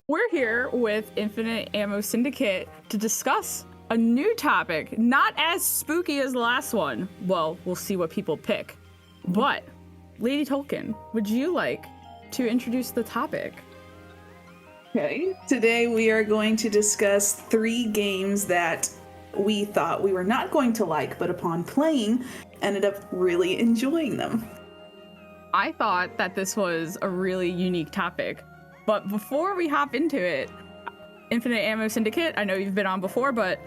We're here with Infinite Ammo Syndicate to discuss a new topic, not as spooky as the last one. Well, we'll see what people pick. But, Lady Tolkien, would you like to introduce the topic? Okay, today we are going to discuss 3 games that we thought we were not going to like, but upon playing, ended up really enjoying them. I thought that this was a really unique topic, but before we hop into it, Infinite Ammo Syndicate, I know you've been on before, but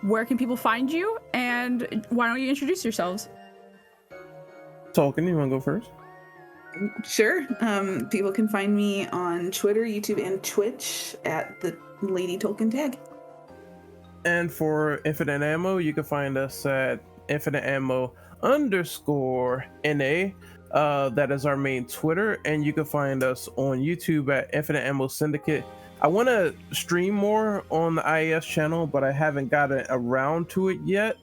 where can people find you, and why don't you introduce yourselves? Tolkien, you want to go first? Sure. People can find me on Twitter, YouTube, and Twitch at the Lady Tolkien tag. And for Infinite Ammo, you can find us at infiniteammo_NA. That is our main Twitter, and you can find us on YouTube at Infinite Ammo Syndicate. I want to stream more on the IAS channel, but I haven't gotten around to it yet.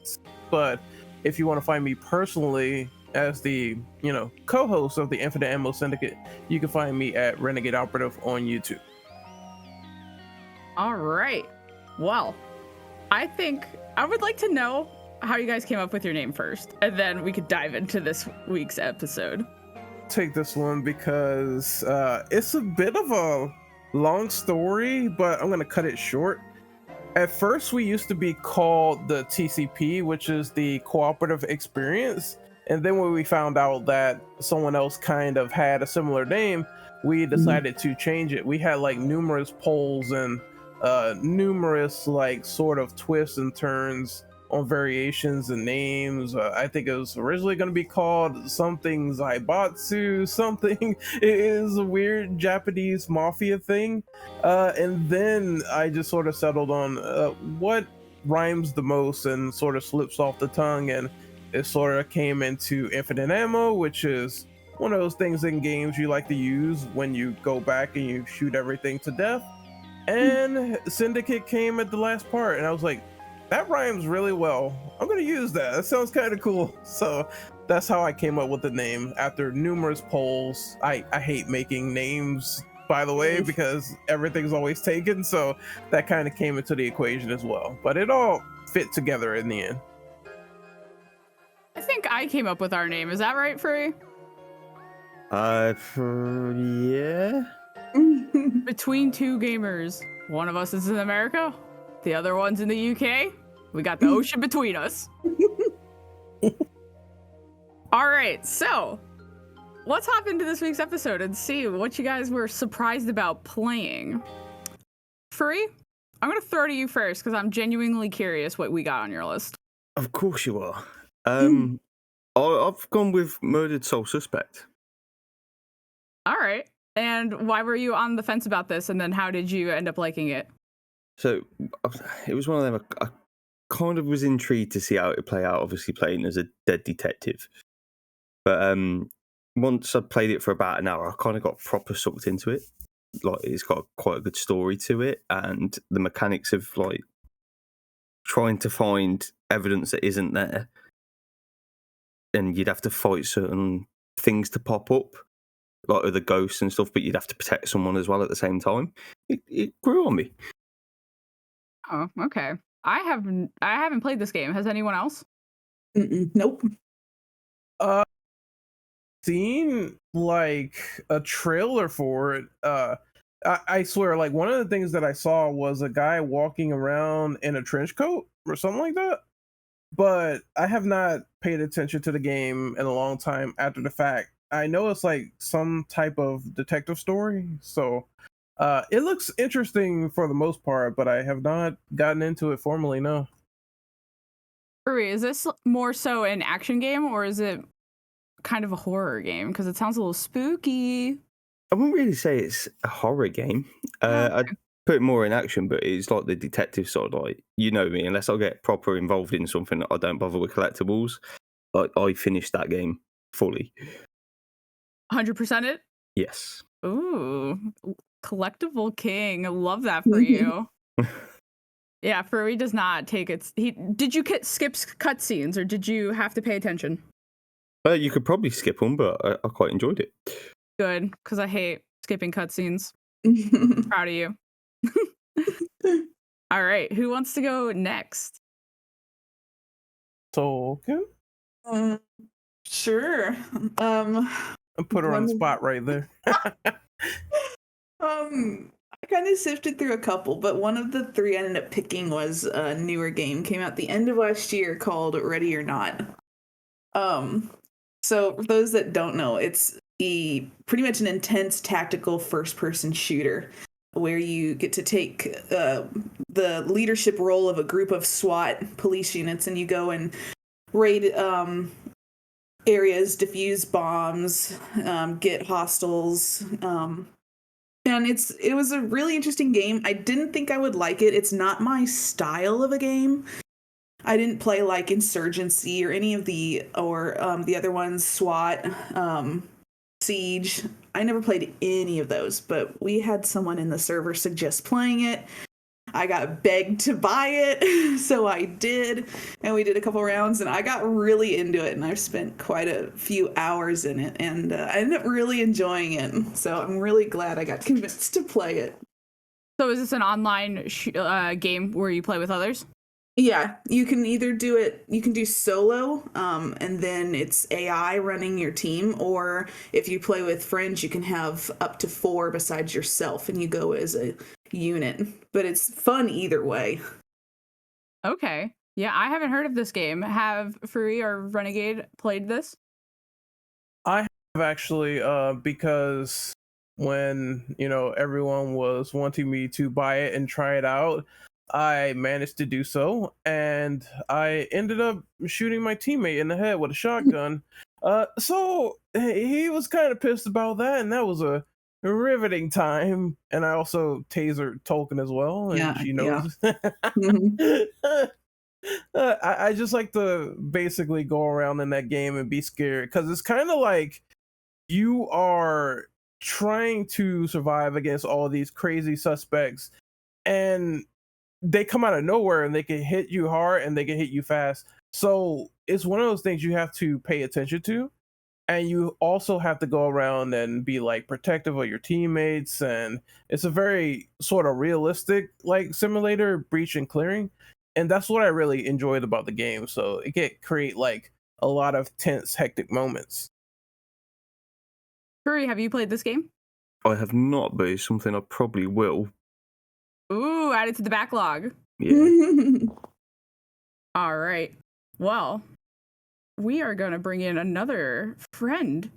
But if you want to find me personally as the co-host of the Infinite Ammo Syndicate, you can find me at Renegade Operative on YouTube. All right. Well, I think I would like to know how you guys came up with your name first, and then we could dive into this week's episode. Take this one because it's a bit of a long story, but I'm gonna cut it short. At first, we used to be called the TCP, which is the Cooperative Experience. And then when we found out that someone else kind of had a similar name, we decided to change it. We had like numerous polls and numerous like sort of twists and turns on variations and names. I think it was originally going to be called something Zaibatsu, something. It is a weird Japanese mafia thing. And then I just sort of settled on what rhymes the most and sort of slips off the tongue, and it sort of came into Infinite Ammo, which is one of those things in games you like to use when you go back and you shoot everything to death. And Syndicate came at the last part, and I was like, that rhymes really well. I'm gonna use that. That sounds kind of cool. So that's how I came up with the name after numerous polls. I hate making names, by the way, because everything's always taken. So that kind of came into the equation as well. But it all fit together in the end. I think I came up with our name. Is that right, Free? Yeah. Between two gamers. One of us is in America, the other one's in the UK. We got the ocean between us. All right, so let's hop into this week's episode and see what you guys were surprised about playing. Free, I'm going to throw to you first because I'm genuinely curious what we got on your list. Of course you are. I've gone with Murdered Soul Suspect. All right. And why were you on the fence about this? And then how did you end up liking it? So it was one of them. I kind of was intrigued to see how it would play out, obviously playing as a dead detective. But once I played it for about an hour, I kind of got proper sucked into it. Like, it's got quite a good story to it, and the mechanics of like trying to find evidence that isn't there, and you'd have to fight certain things to pop up, like other ghosts and stuff, but you'd have to protect someone as well at the same time. It grew on me. Oh, okay. I haven't played this game. Has anyone else? Nope. Seen like a trailer for it. I swear, like one of the things that I saw was a guy walking around in a trench coat or something like that. But I have not paid attention to the game in a long time after the fact. I know it's like some type of detective story, so it looks interesting for the most part, but I have not gotten into it formally, no. Uri, is this more so an action game or is it kind of a horror game? Because it sounds a little spooky. I wouldn't really say it's a horror game. I'd put it more in action, but it's like the detective side. Like, you know me, unless I get proper involved in something, I don't bother with collectibles. Like, I finished that game fully. 100% it? Yes. Ooh, collectible king. I love that for you. Yeah, Furry does not take its. Did you skip cutscenes or did you have to pay attention? You could probably skip them, but I quite enjoyed it. Good, because I hate skipping cutscenes. Proud of you. All right, who wants to go next? Token? Sure. I put her on the spot right there. I kind of sifted through a couple, but one of the three I ended up picking was a newer game. Came out the end of last year called Ready or Not. So for those that don't know, it's pretty much an intense tactical first-person shooter where you get to take the leadership role of a group of SWAT police units, and you go and raid areas, defuse bombs, get hostiles. And it was a really interesting game. I didn't think I would like it. It's not my style of a game. I didn't play like Insurgency or any of the other ones, SWAT, Siege. I never played any of those, but we had someone in the server suggest playing it. I got begged to buy it, so I did, and we did a couple rounds, and I got really into it, and I've spent quite a few hours in it, and I ended up really enjoying it, so I'm really glad I got convinced to play it. So is this an online game where you play with others? Yeah, you can either do it, you can do solo, and then it's AI running your team, or if you play with friends, you can have up to 4 besides yourself, and you go as a unit. But it's fun either way. Okay. Yeah, I haven't heard of this game. Have Free or Renegade played this? I have actually, because when, everyone was wanting me to buy it and try it out, I managed to do so, and I ended up shooting my teammate in the head with a shotgun. So he was kind of pissed about that, and that was a riveting time. And I also tasered Tolkien as well, and Yeah, she yeah. knows. Mhm. I just like to basically go around in that game and be scared, because it's kind of like you are trying to survive against all these crazy suspects, and they come out of nowhere and they can hit you hard and they can hit you fast. So it's one of those things you have to pay attention to. And you also have to go around and be like protective of your teammates. And it's a very sort of realistic like simulator, breach and clearing. And that's what I really enjoyed about the game. So it can create like a lot of tense, hectic moments. Free, have you played this game? I have not, but it's something I probably will. Ooh, add it to the backlog. Yeah. All right. Well, we are going to bring in another friend.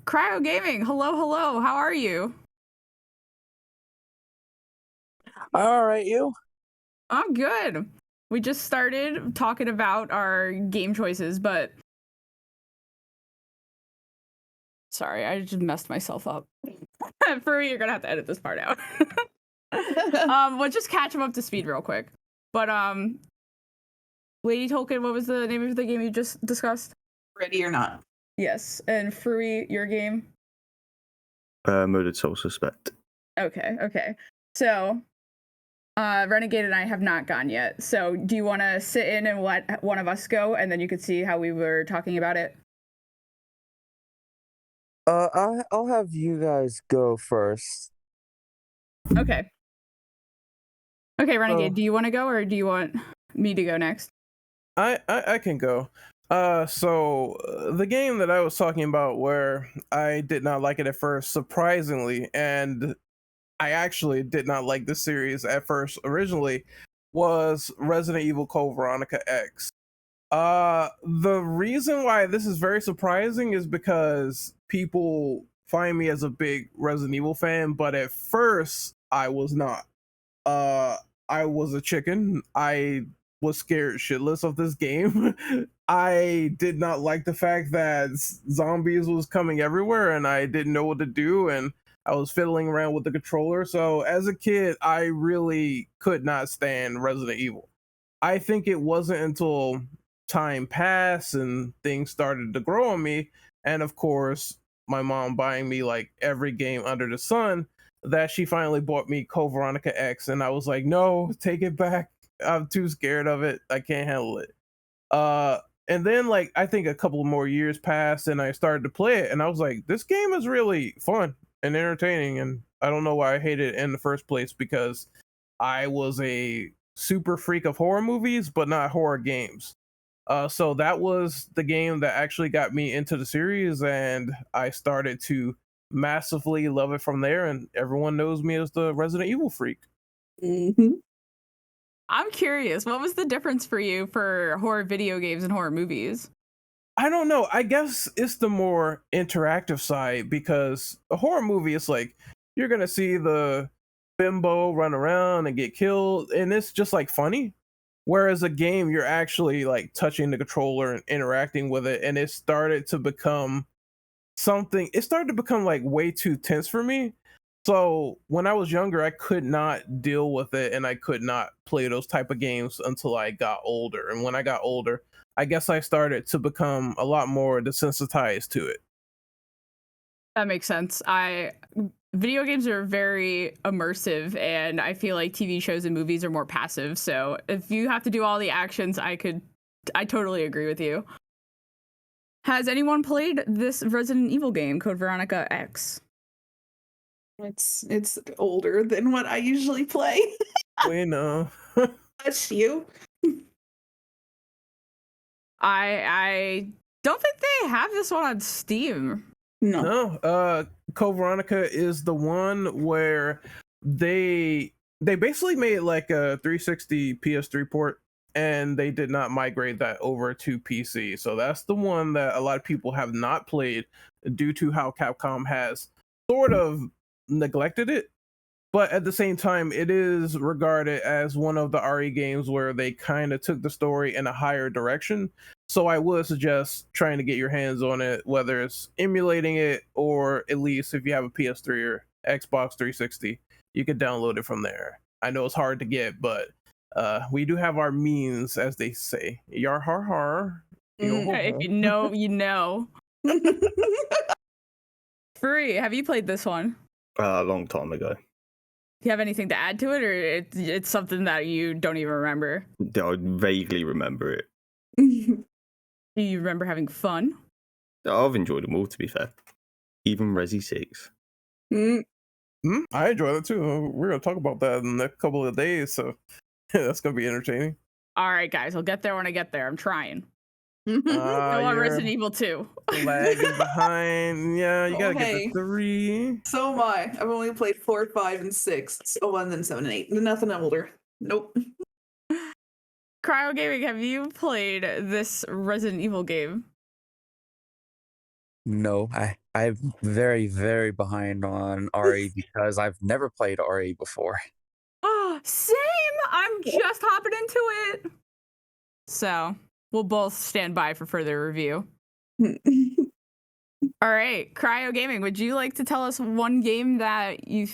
Cryo Gaming, hello. How are you? All right, you? I'm good. We just started talking about our game choices, but sorry, I just messed myself up. Free, you're gonna have to edit this part out. We'll just catch him up to speed real quick. But Lady Tolkien, what was the name of the game you just discussed? Ready or Not. Yes, and Free, your game. Murdered Soul Suspect. Okay. So, Renegade and I have not gone yet. So, do you want to sit in and let one of us go, and then you could see how we were talking about it? I'll have you guys go first. Okay. Okay, Renegade, Oh. do you want to go, or do you want me to go next? I can go. So the game that I was talking about where I did not like it at first, surprisingly, and I actually did not like the series at first originally, was Resident Evil Code Veronica X. The reason why this is very surprising is because people find me as a big Resident Evil fan, but at first I was not. I was a chicken. I was scared shitless of this game. I did not like the fact that zombies was coming everywhere and I didn't know what to do, and I was fiddling around with the controller. So as a kid, I really could not stand Resident Evil. I think it wasn't until time passed and things started to grow on me, and of course, my mom buying me like every game under the sun, that she finally bought me Code Veronica X, and I was like, no, take it back. I'm too scared of it. I can't handle it. And then like I think a couple more years passed and I started to play it and I was like, this game is really fun and entertaining. And I don't know why I hated it in the first place, because I was a super freak of horror movies, but not horror games. So that was the game that actually got me into the series, and I started to massively love it from there. And everyone knows me as the Resident Evil freak. Mhm. I'm curious, what was the difference for you for horror video games and horror movies? I don't know. I guess it's the more interactive side, because a horror movie is like you're gonna see the bimbo run around and get killed, and it's just like funny. Whereas a game, you're actually like touching the controller and interacting with it, and it started to become something. It started to become like way too tense for me. So when I was younger, I could not deal with it, and I could not play those type of games until I got older. And when I got older, I guess I started to become a lot more desensitized to it. That makes sense. Video games are very immersive, and I feel like TV shows and movies are more passive. So if you have to do all the actions, I totally agree with you. Has anyone played this Resident Evil game, Code Veronica X? It's older than what I usually play. We know. That's you. I don't think they have this one on Steam. No. No, Code Veronica is the one where they basically made like a 360 PS3 port, and they did not migrate that over to PC. So that's the one that a lot of people have not played due to how Capcom has sort of neglected it. But at the same time, it is regarded as one of the RE games where they kind of took the story in a higher direction. So I would suggest trying to get your hands on it, whether it's emulating it or at least if you have a PS3 or Xbox 360, you can download it from there. I know it's hard to get, but we do have our means, as they say. Yar har har. If you know, you know. Free, have you played this one? A long time ago. Do you have anything to add to it, or it's something that you don't even remember? I vaguely remember it. Do you remember having fun? I've enjoyed them all, to be fair. Even Resi 6. I enjoy that too. We're gonna talk about that in a couple of days, so that's gonna be entertaining. All right, guys, I'll get there when I get there. I'm trying. I want You're Resident Evil 2. lagging behind. Yeah, you gotta get the 3. So am I. I've only played 4, 5, and 6. So 1, then 7 and 8. Nothing older. Nope. Cryo Gaming, have you played this Resident Evil game? No, I'm very, very behind on RE because I've never played RE before. Oh, same! I'm just hopping into it. So, we'll both stand by for further review. All right, Cryo Gaming, would you like to tell us one game that you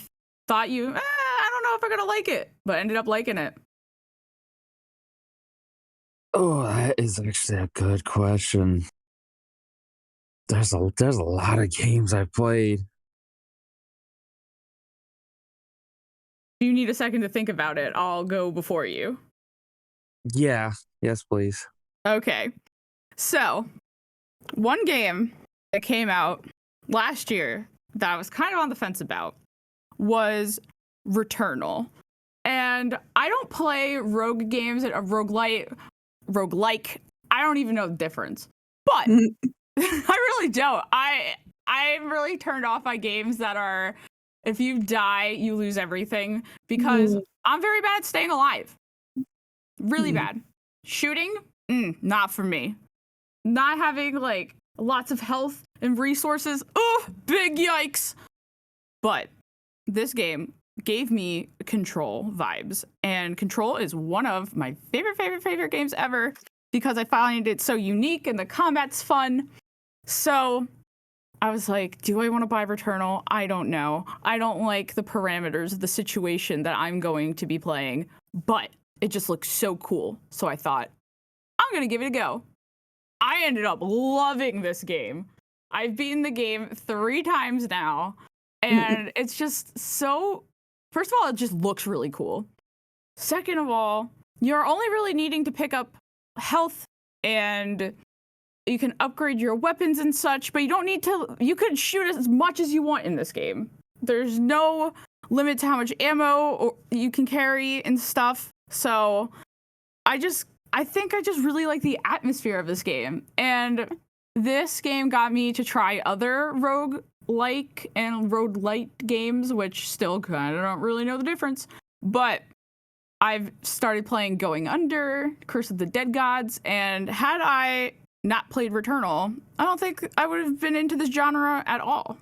thought I don't know if I'm gonna like it, but ended up liking it? Oh, that is actually a good question. There's a lot of games I've played. Do you need a second to think about it? I'll go before you. Yeah, yes, please. Okay. So, one game that came out last year that I was kind of on the fence about was Returnal. And I don't play rogue games, roguelike. I don't even know the difference. But I really don't. I'm really turned off by games that are, if you die, you lose everything, because I'm very bad at staying alive. Really bad. Shooting, not for me. Not having like lots of health and resources, big yikes. But this game gave me Control vibes, and Control is one of my favorite games ever because I find it so unique and the combat's fun. So I was like, do I want to buy Returnal? I don't know. I don't like the parameters of the situation that I'm going to be playing, but it just looks so cool. So I thought, I'm going to give it a go. I ended up loving this game. I've beaten the game 3 times now, and it's just so... First of all, it just looks really cool. Second of all, you're only really needing to pick up health and you can upgrade your weapons and such, but you don't need to. You could shoot as much as you want in this game. There's no limit to how much ammo you can carry and stuff. So I think I just really like the atmosphere of this game. And this game got me to try other roguelike and roguelite games, which still kind of don't really know the difference. But I've started playing Going Under, Curse of the Dead Gods, and had I not played Returnal, I don't think I would have been into this genre at all.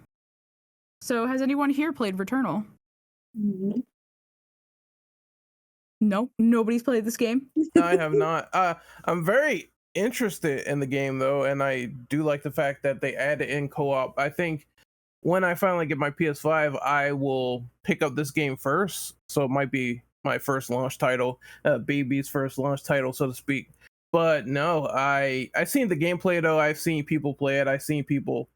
So has anyone here played Returnal? Mhm. No, nobody's played this game. I have not. I'm very interested in the game though, and I do like the fact that they added in co-op. I think when I finally get my PS5, I will pick up this game first. So it might be my first launch title, baby's first launch title, so to speak. But no, I seen the gameplay though. I've seen people play it. I've seen people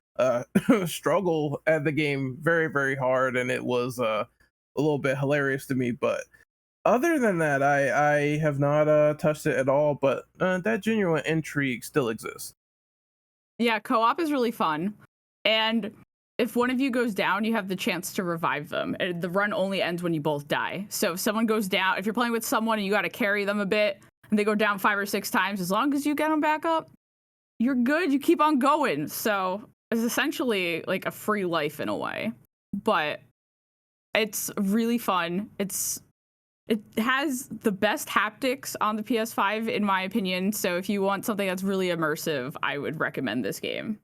struggle at the game very, very hard, and it was a little bit hilarious to me. But other than that, I have not touched it at all. But that genuine intrigue still exists. Yeah, co-op is really fun. And if one of you goes down, you have the chance to revive them. And the run only ends when you both die. So if someone goes down, if you're playing with someone and you got to carry them a bit, and they go down 5 or 6 times, as long as you get them back up, you're good. You keep on going. So it's essentially like a free life in a way. But it's really fun. It has the best haptics on the PS5, in my opinion. So if you want something that's really immersive, I would recommend this game.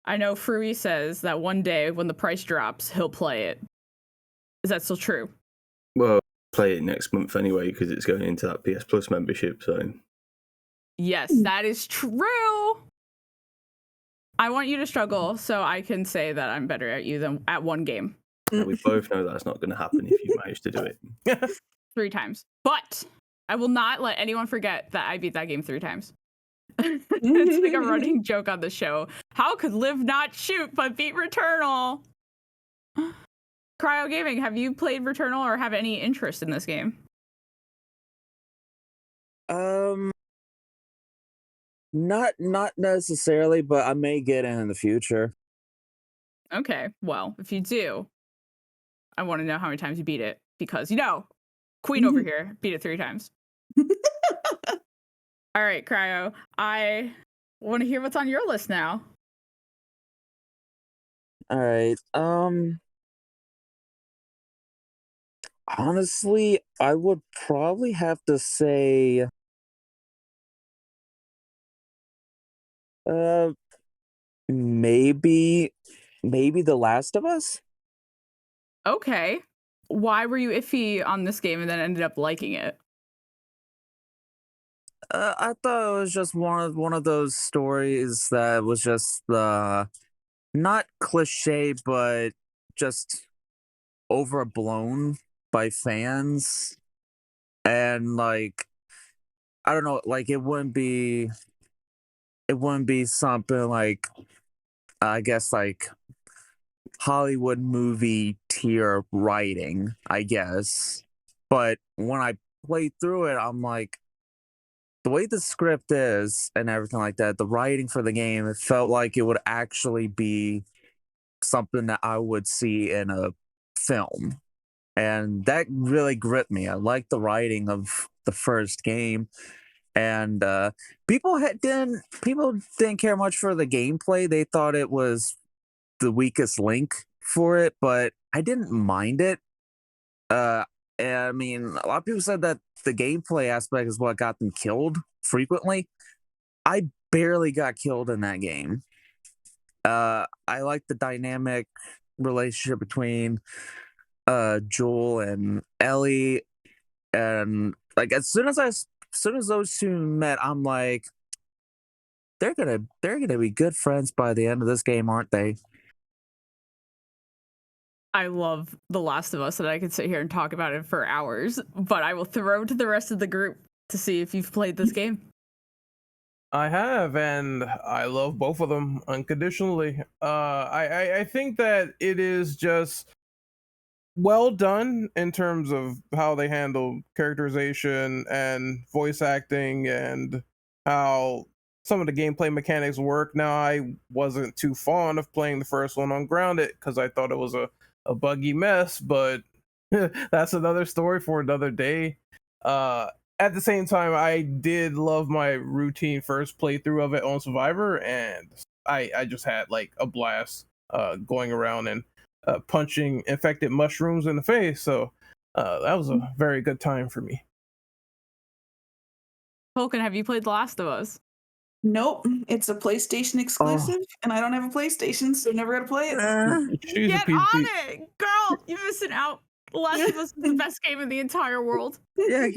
I know Frui says that one day when the price drops, he'll play it. Is that still true? Well, play it next month anyway because it's going into that PS Plus membership. So Yes, that is true. I want you to struggle so I can say that I'm better at you than at one game. we both know that's not going to happen if you manage to do it. 3 times. But I will not let anyone forget that I beat that game 3 times. It's like a running joke on the show. How could Live not shoot but beat Returnal? Cryo Gaming, have you played Returnal or have any interest in this game? Not necessarily, but I may get in the future. Okay, well, if you do, I want to know how many times you beat it because, you know, Queen over here beat it 3 times. All right, Cryo, I want to hear what's on your list now. All right. Honestly, I would probably have to say maybe The Last of Us. Okay. Why were you iffy on this game and then ended up liking it? I thought it was just one of those stories that was just not cliche, but just overblown by fans, and like I don't know, like it wouldn't be something like I guess like Hollywood movie tier writing, I guess. But when I played through it, I'm like, the way the script is and everything like that, the writing for the game, it felt like it would actually be something that I would see in a film. And that really gripped me. I liked the writing of the first game. And people didn't care much for the gameplay. They thought it was the weakest link for it, but I didn't mind it. And I mean, a lot of people said that the gameplay aspect is what got them killed frequently. I barely got killed in that game. I like the dynamic relationship between Joel and Ellie, and like as soon as those two met, I'm like, they're gonna be good friends by the end of this game, aren't they? I love The Last of Us, and I could sit here and talk about it for hours, but I will throw to the rest of the group to see if you've played this game. I have, and I love both of them unconditionally. I think that it is just well done in terms of how they handle characterization and voice acting and how some of the gameplay mechanics work. Now, I wasn't too fond of playing the first one on Grounded because I thought it was a buggy mess, but that's another story for another day. At the same time, I did love my routine first playthrough of it on Survivor, and I just had like a blast going around and punching infected mushrooms in the face. So that was a very good time for me. Tolkien, have you played The Last of Us? Nope, it's a PlayStation exclusive, and I don't have a PlayStation, so never gonna play it. She's a Get on PC. it, girl! You're missing out. The Last of Us is the best game in the entire world. Yeah.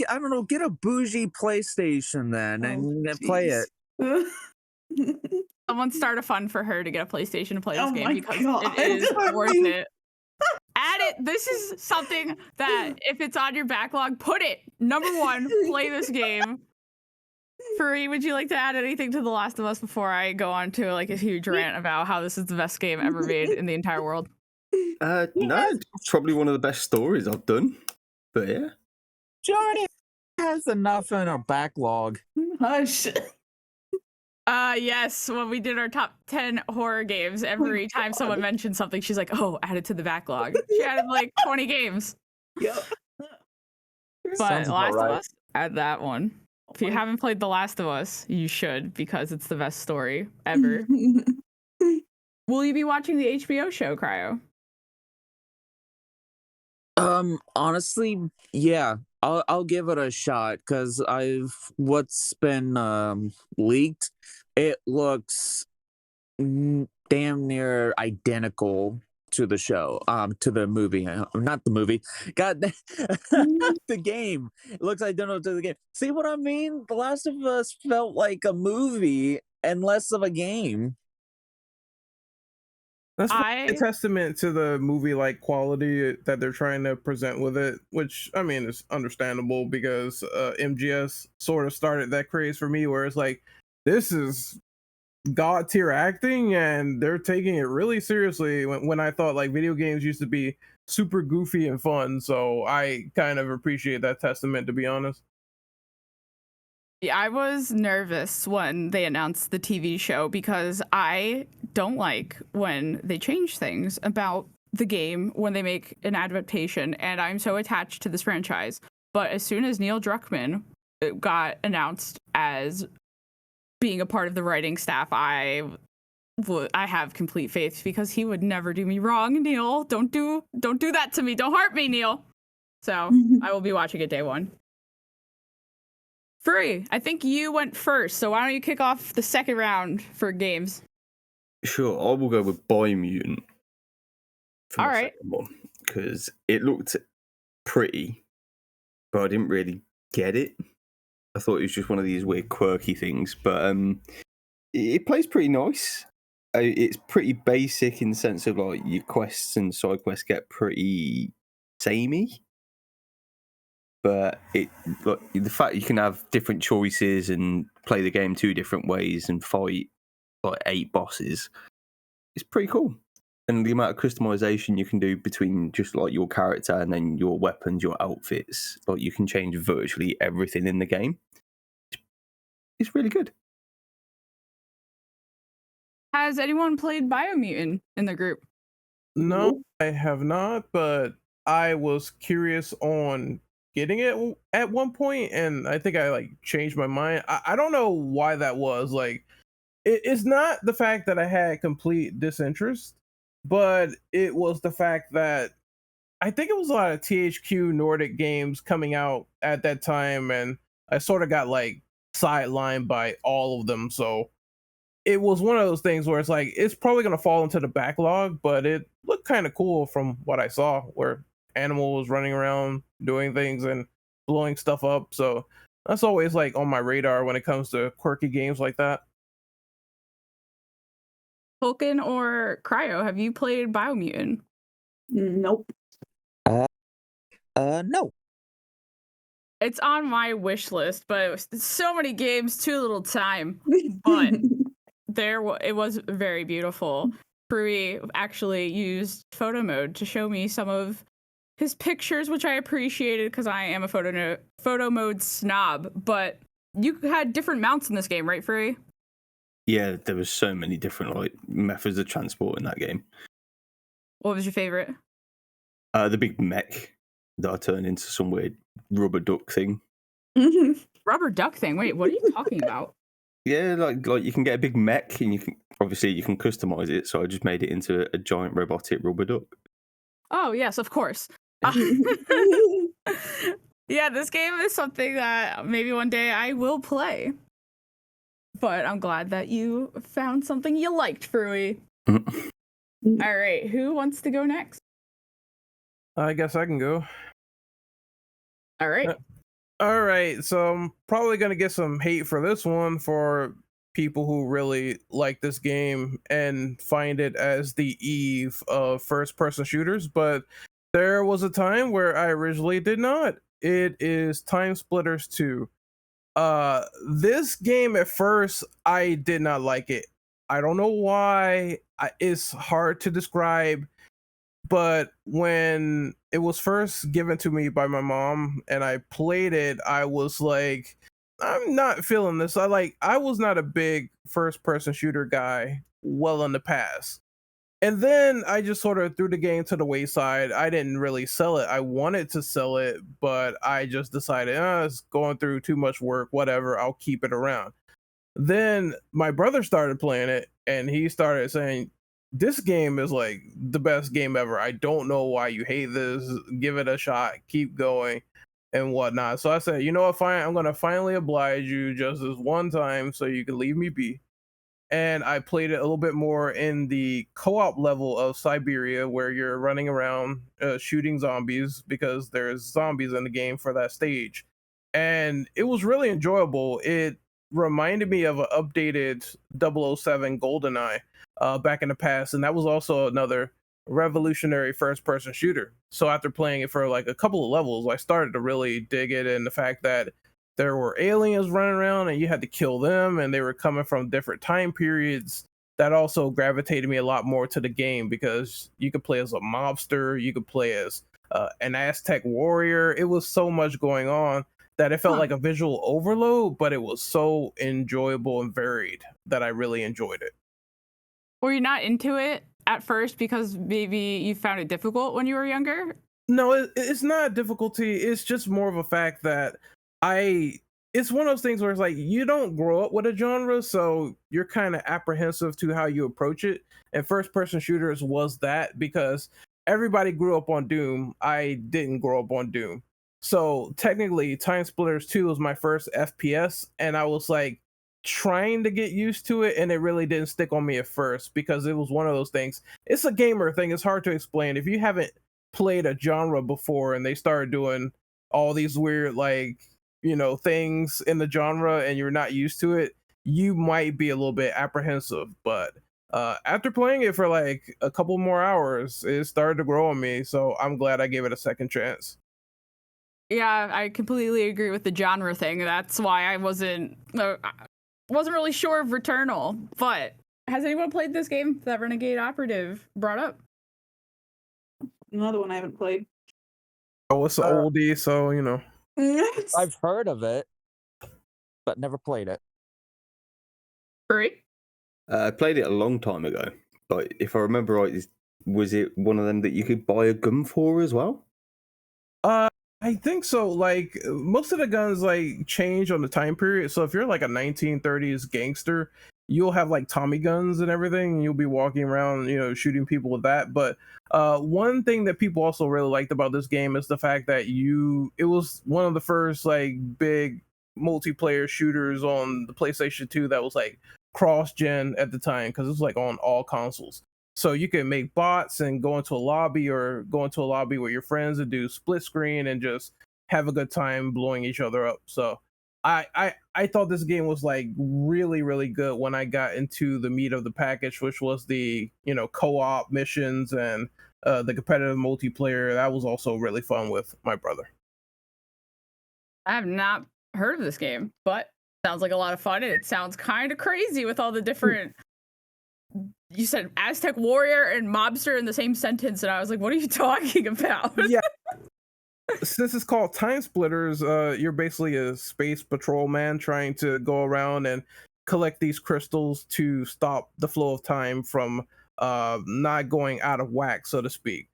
I don't know. Get a bougie PlayStation then and play it. it. Someone start a fund for her to get a PlayStation to play this Oh game my because God. it is I worth mean- it. Add it. This is something that if it's on your backlog, put it. Number one, play this game. Free, would you like to add anything to The Last of Us before I go on to like a huge rant about how this is the best game ever made in the entire world? No, it's probably one of the best stories I've done. But yeah. Jordan has enough in her backlog. Hush. Yes, when we did our top 10 horror games, every time someone mentioned something, she's like, oh, add it to the backlog. She added like 20 games. Yep. But Sounds The about Last right. of Us, add that one. If you haven't played The Last of Us, you should because it's the best story ever. Will you be watching the HBO show, Cryo? Honestly, yeah, I'll give it a shot because what's been leaked, it looks damn near identical to the show, to the movie, not the movie. God, the game. It looks identical to the game. See what I mean? The Last of Us felt like a movie and less of a game. That's a testament to the movie-like quality that they're trying to present with it, which I mean is understandable because MGS sort of started that craze for me, where it's like this is god tier acting, and they're taking it really seriously. When I thought like video games used to be super goofy and fun, so I kind of appreciate that testament, to be honest. Yeah, I was nervous when they announced the TV show because I don't like when they change things about the game when they make an adaptation, and I'm so attached to this franchise. But as soon as Neil Druckmann got announced as being a part of the writing staff, I have complete faith because he would never do me wrong. Neil, don't do that to me. Don't hurt me, Neil. So I will be watching it day one. Free, I think you went first, so why don't you kick off the second round for games? Sure, I will go with Biomutant. All right. Because it looked pretty, but I didn't really get it. I thought it was just one of these weird quirky things, but it plays pretty nice. It's pretty basic in the sense of like your quests and side quests get pretty samey. But the fact you can have different choices and play the game 2 different ways and fight like 8 bosses is pretty cool. And the amount of customization you can do between just like your character and then your weapons, your outfits, like you can change virtually everything in the game. It's really good. Has anyone played Biomutant in the group? No, I have not, but I was curious on getting it at one point, and I think I like changed my mind. I don't know why that was. Like, it's not the fact that I had complete disinterest, but it was the fact that I think it was a lot of THQ Nordic games coming out at that time, and I sort of got like sidelined by all of them. So it was one of those things where it's like it's probably going to fall into the backlog, but it looked kind of cool from what I saw, where Animal was running around doing things and blowing stuff up. So that's always like on my radar when it comes to quirky games like that. Tolkien or Cryo, have you played Biomutant? Nope. No. It's on my wish list, but it's so many games, too little time. But it was very beautiful. Prui actually used photo mode to show me some of his pictures, which I appreciated because I am a photo mode snob. But you had different mounts in this game, right, Free? Yeah, there was so many different like methods of transport in that game. What was your favorite? The big mech that I turned into some weird rubber duck thing. Rubber duck thing. Wait, what are you talking about? Yeah, like you can get a big mech and you can customize it. So I just made it into a giant robotic rubber duck. Oh, yes, of course. Yeah, this game is something that maybe one day I will play. But I'm glad that you found something you liked, Frui. All right, who wants to go next? I guess I can go. All right. All right, so I'm probably gonna get some hate for this one for people who really like this game and find it as the eve of first-person shooters, but there was a time where I originally did not. It is Time Splitters 2. This game at first I did not like it. I don't know why. It's hard to describe, but when it was first given to me by my mom and I played it, I was like, I'm not feeling this. I was not a big first person shooter guy well in the past. And then I just sort of threw the game to the wayside. I didn't really sell it. I wanted to sell it, but I just decided, it's going through too much work, whatever, I'll keep it around. Then my brother started playing it and he started saying, this game is like the best game ever. I don't know why you hate this. Give it a shot. Keep going and whatnot. So I said, you know what, fine. I'm going to finally oblige you just this one time so you can leave me be. And I played it a little bit more in the co-op level of Siberia, where you're running around shooting zombies because there's zombies in the game for that stage. And it was really enjoyable. It reminded me of an updated 007 GoldenEye back in the past, and that was also another revolutionary first-person shooter. So after playing it for like a couple of levels, I started to really dig it, and the fact that there were aliens running around and you had to kill them and they were coming from different time periods, that also gravitated me a lot more to the game, because you could play as a mobster, you could play as an Aztec warrior. It was so much going on that it felt like a visual overload, but it was so enjoyable and varied that I really enjoyed it. Were you not into it at first because maybe you found it difficult when you were younger? No, it's not difficulty. It's just more of a fact that it's one of those things where it's like you don't grow up with a genre, so you're kind of apprehensive to how you approach it. And first person shooters was that, because everybody grew up on Doom. I didn't grow up on Doom. So technically Time Splitters 2 was my first FPS, and I was like trying to get used to it, and it really didn't stick on me at first because it was one of those things. It's a gamer thing. It's hard to explain. If you haven't played a genre before and they started doing all these weird things in the genre and you're not used to it, you might be a little bit apprehensive. But after playing it for like a couple more hours, it started to grow on me, so I'm glad I gave it a second chance. Yeah, I completely agree with the genre thing. That's why I wasn't really sure of Returnal. But has anyone played this game that Renegade Operative brought up? Another one I haven't played. Oh, it's an oldie, so Yes. I've heard of it, but never played it. Free? I played it a long time ago, but if I remember right, was it one of them that you could buy a gun for as well? I think so. Like most of the guns change on the time period. So if you're like a 1930s gangster, you'll have like Tommy guns and everything, and you'll be walking around, shooting people with that. But one thing that people also really liked about this game is the fact that it was one of the first big multiplayer shooters on the PlayStation 2 that was like cross-gen at the time, because it was like on all consoles. So you can make bots and go into a lobby with your friends and do split screen and just have a good time blowing each other up. So I thought this game was like really, really good when I got into the meat of the package, which was the co-op missions and the competitive multiplayer. That was also really fun with my brother. I have not heard of this game, but sounds like a lot of fun. And it sounds kind of crazy with all the different. You said Aztec warrior and mobster in the same sentence, and I was like, what are you talking about? Yeah. Since it's called Time Splitters, you're basically a space patrolman trying to go around and collect these crystals to stop the flow of time from not going out of whack, so to speak.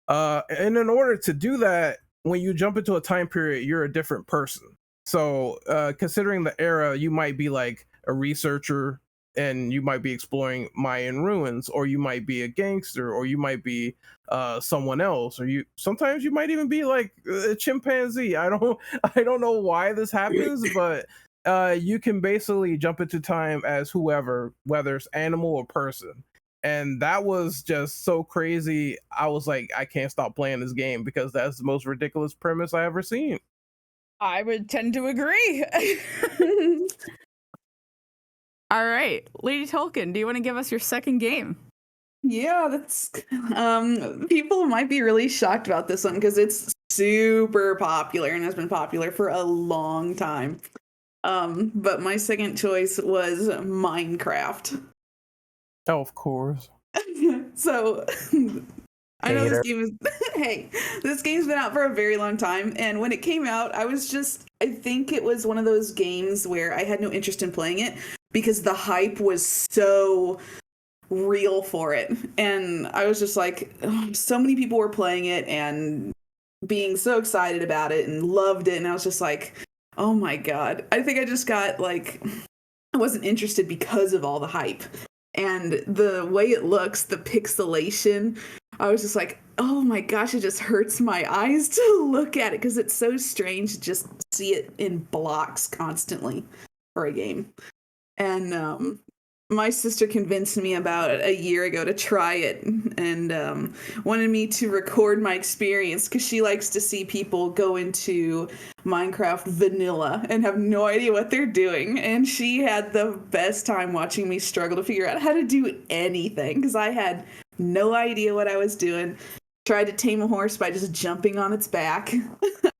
And in order to do that, when you jump into a time period, you're a different person. So, considering the era, you might be like a researcher and you might be exploring Mayan ruins, or you might be a gangster, or you might be someone else, or you sometimes you might even be like a chimpanzee. I don't know why this happens, but you can basically jump into time as whoever, whether it's animal or person. And that was just so crazy. I was like, I can't stop playing this game because that's the most ridiculous premise I ever seen. I would tend to agree. All right, Lady Tolkien, do you want to give us your second game? Yeah, that's people might be really shocked about this one because it's super popular and has been popular for a long time. But my second choice was Minecraft. Oh, of course. So I know this Hater. game is hey, this game's been out for a very long time, and when it came out, I think it was one of those games where I had no interest in playing it because the hype was so real for it. And I was just like, oh, so many people were playing it and being so excited about it and loved it, and I was just like, oh my god. I think I just got like I wasn't interested because of all the hype. And the way it looks, the pixelation, I was just like, oh my gosh, it just hurts my eyes to look at it because it's so strange to just see it in blocks constantly for a game. And my sister convinced me about a year ago to try it and wanted me to record my experience because she likes to see people go into Minecraft vanilla and have no idea what they're doing. And she had the best time watching me struggle to figure out how to do anything because I had no idea what I was doing. Tried to tame a horse by just jumping on its back.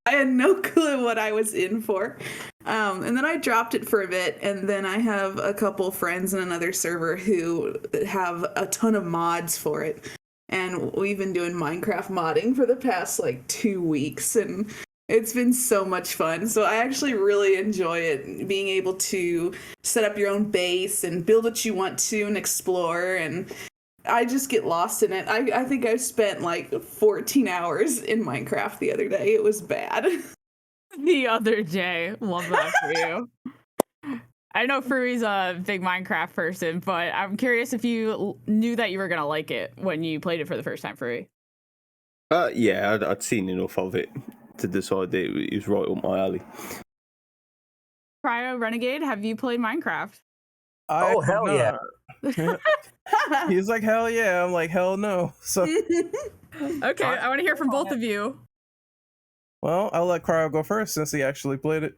I had no clue what I was in for. And then I dropped it for a bit, and then I have a couple friends in another server who have a ton of mods for it. And we've been doing Minecraft modding for the past like 2 weeks, and it's been so much fun. So I actually really enjoy it, being able to set up your own base and build what you want to and explore, and I just get lost in it. I think I spent like 14 hours in Minecraft the other day. It was bad. The other day. Love that for you. I know Frui's a big Minecraft person, but I'm curious if you knew that you were going to like it when you played it for the first time, Frui. Yeah, I'd seen enough of it to decide that it was right up my alley. Cryo Renegade, have you played Minecraft? Oh, hell yeah. He's like, hell yeah. I'm like, hell no. So, Okay, I want to hear from both of you. well, I'll let Cryo go first since he actually played it.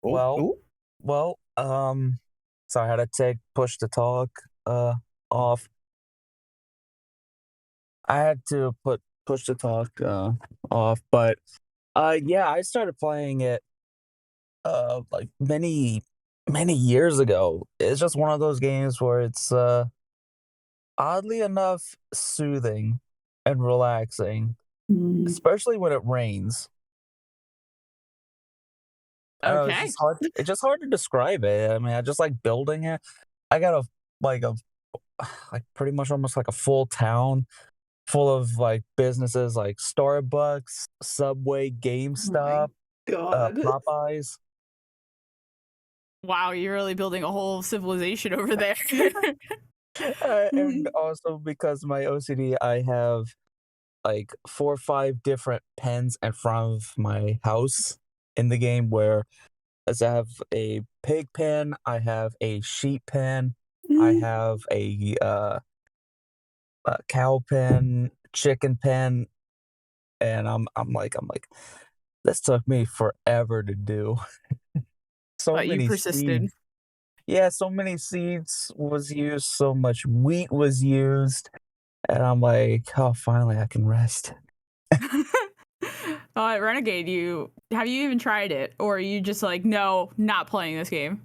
Oh, Well, so I had to take push to talk off. I had to put push to talk off, but yeah, I started playing it like many years ago. It's just one of those games where it's oddly enough soothing and relaxing, especially when it rains. I don't know, Okay. it's just hard to describe it. I mean, I just like building it. I got a like pretty much almost like a full town full of like businesses like Starbucks, Subway, GameStop, God. Popeyes. Wow, you're really building a whole civilization over there. And also because my OCD, I have like 4 or 5 different pens in front of my house in the game where as I have a pig pen, I have a sheep pen, I have a cow pen, chicken pen, and I'm like, this took me forever to do. So But you many persisted. seeds. Yeah, so many seeds was used, so much wheat was used, and I'm like, oh, finally I can rest. Renegade, have you even tried it, or are you just like, no, not playing this game?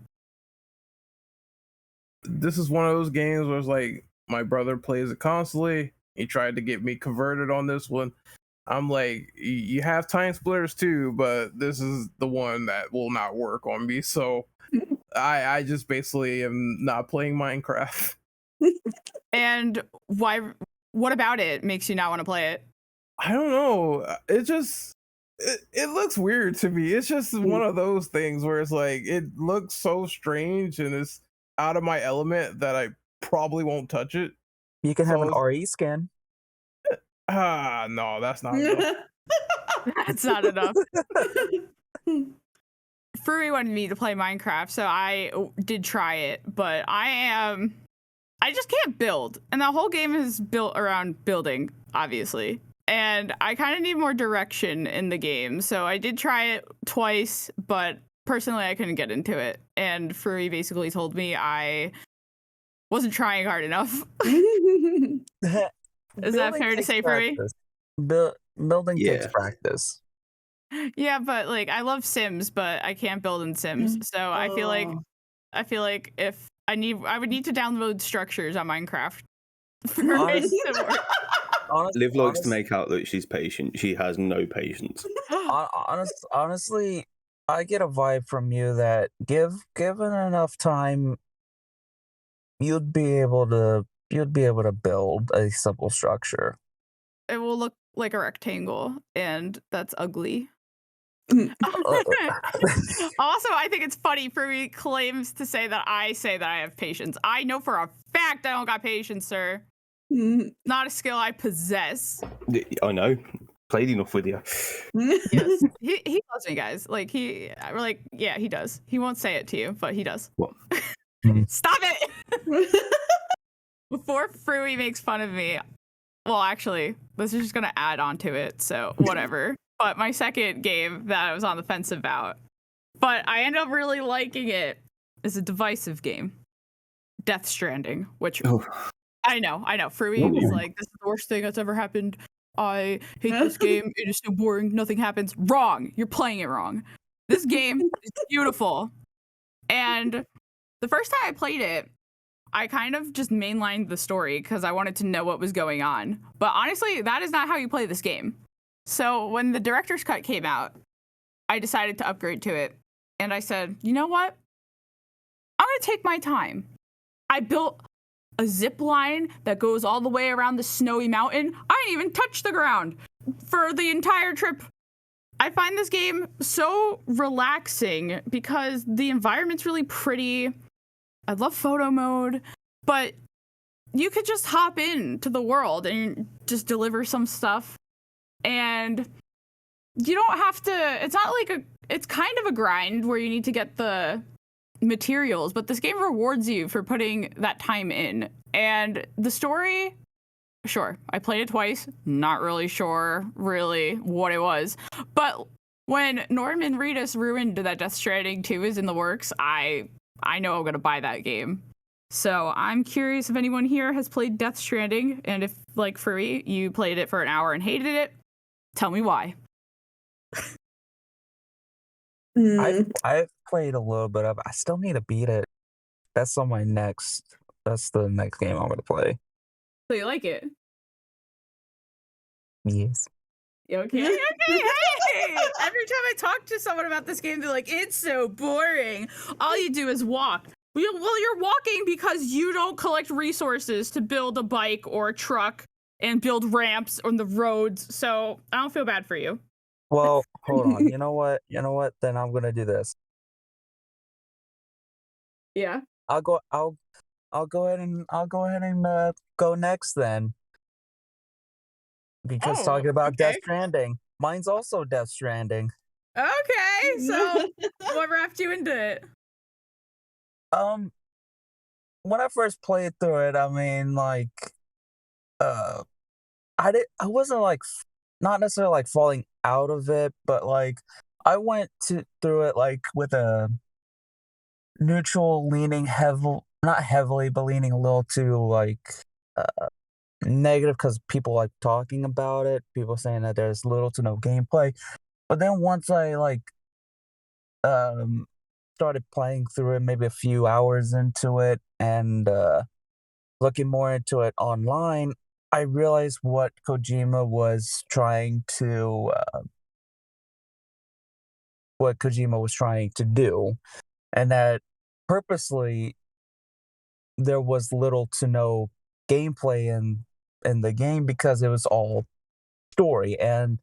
this is one of those games where it's like my brother plays it constantly. He tried to get me converted on this one. I'm like, you have time splitters too, but this is the one that will not work on me. So I just basically am not playing Minecraft. And why? What about it makes you not want to play it? I don't know. It looks weird to me. It's just one of those things where it's like it looks so strange and it's out of my element that I probably won't touch it. You can have an So RE skin. no, that's not enough. That's not enough. Frui wanted me to play Minecraft, so I did try it, but I just can't build. And the whole game is built around building, obviously. And I kind of need more direction in the game. So I did try it twice, but personally I couldn't get into it. And Frui basically told me I wasn't trying hard enough. Is that fair to say, Frui? Building takes Yeah. practice. Yeah, but like I love Sims, but I can't build in Sims. So I feel like if I would need to download structures on Minecraft for it to work. Liv likes to make out that she's patient. She has no patience. Honestly, I get a vibe from you that given enough time, you'd be able to build a simple structure. It will look like a rectangle, and that's ugly. Also, I think it's funny Frui claims to say that I say that I have patience. I know for a fact I don't got patience, sir. Not a skill I possess. I know. Played enough with you. Yes, he loves me, guys. Like yeah, he does. He won't say it to you, but he does. What? Stop it! Before Frui makes fun of me, well, actually, this is just gonna add on to it, so whatever. But my second game that I was on the fence about, but I ended up really liking it, is a divisive game, Death Stranding, which I know. Frui was like, this is the worst thing that's ever happened. I hate this game. It is so boring. Nothing happens. Wrong. You're playing it wrong. This game is beautiful. And the first time I played it, I kind of just mainlined the story because I wanted to know what was going on. But honestly, that is not how you play this game. So when the director's cut came out, I decided to upgrade to it. And I said, you know what? I'm going to take my time. I built a zip line that goes all the way around the snowy mountain. I didn't even touch the ground for the entire trip. I find this game so relaxing because the environment's really pretty. I love photo mode, but you could just hop into the world and just deliver some stuff. And you don't have to, it's not like it's kind of a grind where you need to get the materials, but this game rewards you for putting that time in. And the story, sure, I played it twice, not really sure really what it was. But when Norman Reedus ruined that Death Stranding 2 is in the works, I know I'm gonna buy that game. So I'm curious if anyone here has played Death Stranding, and if, like Frui, you played it for an hour and hated it, tell me why. I've played a little bit of it. I still need to beat it. That's the next game I'm gonna play. So you like it? Yes. Okay. Hey! Every time I talk to someone about this game, they're like, it's so boring. All you do is walk. Well, you're walking because you don't collect resources to build a bike or a truck and build ramps on the roads. So I don't feel bad for you. Well, hold on. You know what? Then I'm gonna do this. Yeah. I'll go ahead and go next then. Because talking about Death Stranding, mine's also Death Stranding. Okay, so what wrapped you into it? When I first played through it, I mean, like, I wasn't like not necessarily like falling out of it, but like I went through it like with a neutral leaning not heavily, but leaning a little too like negative because people like talking about it, people saying that there's little to no gameplay. But then once I like started playing through it, maybe a few hours into it, and looking more into it online, I realized what Kojima was trying to do, and that purposely there was little to no gameplay in the game because it was all story. And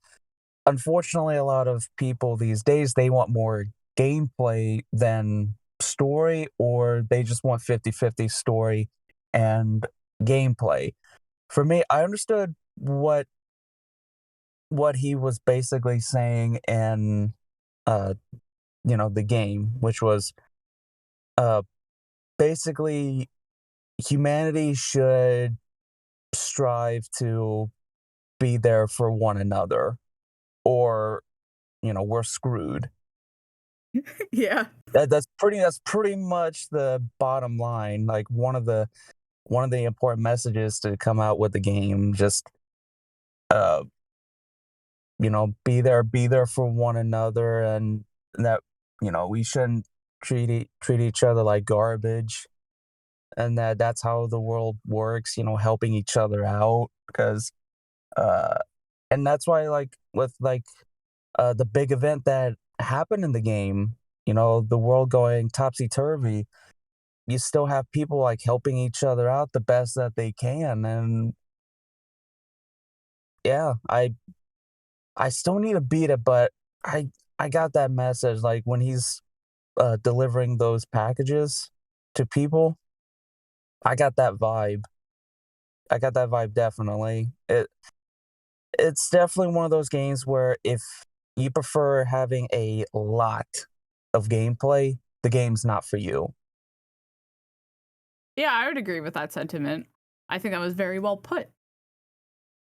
unfortunately, a lot of people these days, they want more gameplay than story, or they just want 50-50 story and gameplay. For me, I understood what he was basically saying in the game, which was uh basically humanity should strive to be there for one another, or we're screwed. Yeah. That's pretty much the bottom line. Like one of the important messages to come out with the game. Just uh be there for one another, and that we shouldn't treat each other like garbage, and that's how the world works. Helping each other out, because uh and that's why, like, with the big event that happened in the game, the world going topsy-turvy, you still have people like helping each other out the best that they can. And yeah, I still need to beat it, but I got that message, like, when he's delivering those packages to people. I got that vibe. Definitely. It's definitely one of those games where if you prefer having a lot of gameplay, the game's not for you. Yeah, I would agree with that sentiment. I think that was very well put.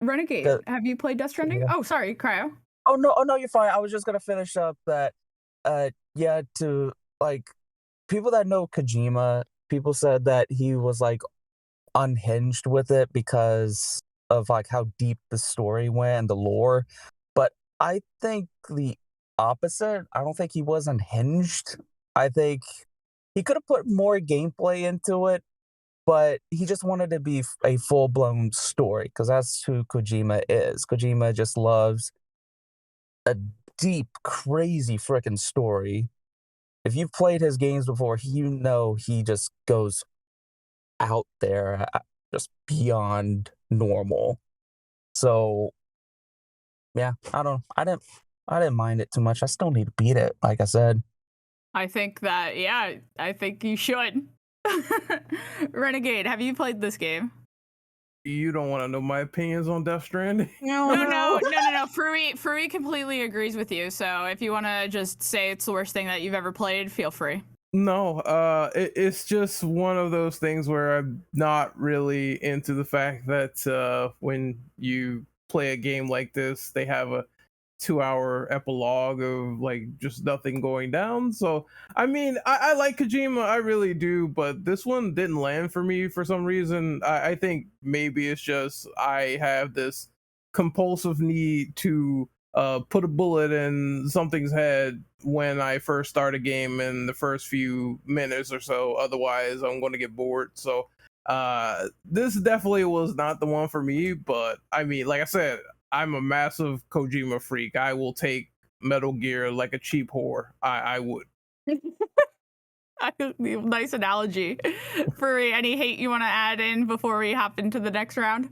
Renegade, have you played Death Stranding? Yeah. Oh, sorry, Cryo. Oh no, you're fine. I was just gonna finish up that. Yeah, to like people that know Kojima, people said that he was like unhinged with it because of like how deep the story went and the lore. But I think the opposite. I don't think he was unhinged. I think he could have put more gameplay into it, but he just wanted to be a full blown story, because that's who Kojima is. Kojima just loves a deep, crazy freaking story. If you've played his games before, he just goes out there, just beyond normal. So yeah, I didn't mind it too much. I still need to beat it, like I said. I think you should. Renegade, have you played this game? You don't want to know my opinions on Death Stranding? No. Frui completely agrees with you. So if you want to just say it's the worst thing that you've ever played, feel free. No, it's just one of those things where I'm not really into the fact that when you play a game like this, they have a 2-hour epilogue of like just nothing going down. So I mean, I like Kojima, I really do, but this one didn't land for me for some reason. I think maybe it's just I have this compulsive need to put a bullet in something's head when I first start a game in the first few minutes or so. Otherwise, I'm going to get bored. So this definitely was not the one for me. But I mean, like I said, I'm a massive Kojima freak. I will take Metal Gear like a cheap whore. I would. Nice analogy. Furry, any hate you want to add in before we hop into the next round?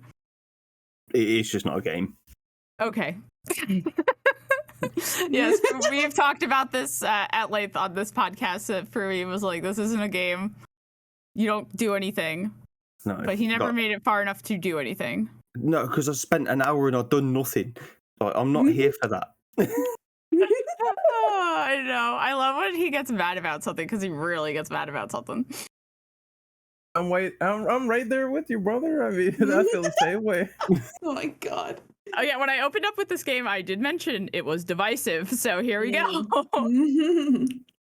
It's just not a game. Okay. Yes, we've talked about this at length on this podcast. That Furry was like, this isn't a game. You don't do anything. No, but he never made it far enough to do anything. No, because I spent an hour and I've done nothing. Like, I'm not here for that. Oh, I know. I love when he gets mad about something, because he really gets mad about something. I'm right there with you, brother. I mean, I feel the same way. Oh my god. Oh yeah, when I opened up with this game, I did mention it was divisive. So here we go.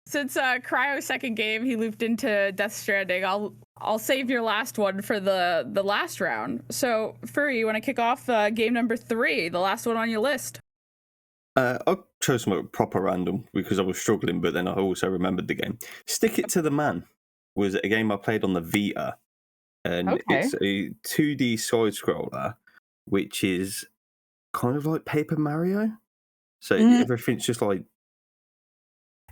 Since Cryo's second game, he looped into Death Stranding. I'll save your last one for the last round. So Furry, you want to kick off game number 3, the last one on your list? I chose something proper random because I was struggling, but then I also remembered the game. Stick It to the Man was a game I played on the Vita, and it's a 2D side scroller which is kind of like Paper Mario. So Mm. everything's just like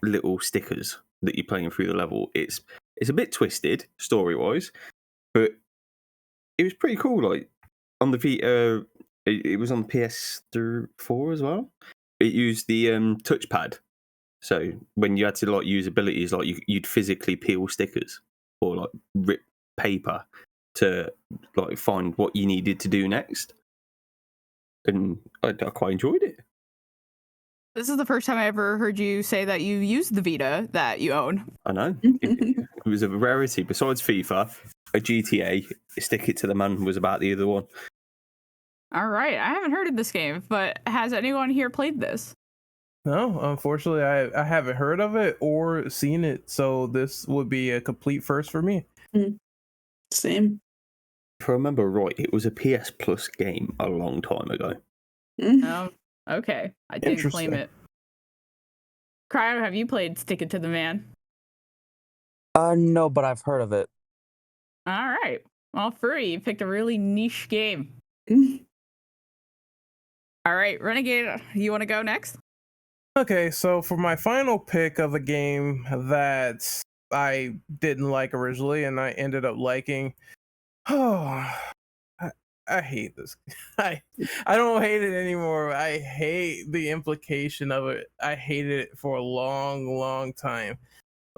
little stickers that you're playing through the level. It's a bit twisted story wise, but it was pretty cool. Like on the it was on PS4 as well. It used the touchpad, so when you had to like use abilities, like you'd physically peel stickers or like rip paper to like find what you needed to do next, and I quite enjoyed it. This is the first time I ever heard you say that you used the Vita that you own. I know it was a rarity. Besides FIFA, a GTA, Stick It to the Man was about the other one. All right, I haven't heard of this game, but has anyone here played this? No, unfortunately, I haven't heard of it or seen it, so this would be a complete first for me. Same. If I remember right, it was a PS Plus game a long time ago. Oh, okay. I didn't claim Interesting. it. Cryo, have you played Stick It to the Man? No, but I've heard of it. All right. Well, Furry, you picked a really niche game. All right, Renegade, you want to go next? Okay, so for my final pick of a game that I didn't like originally and I ended up liking, oh, I hate this. I don't hate it anymore. I hate the implication of it. I hated it for a long time.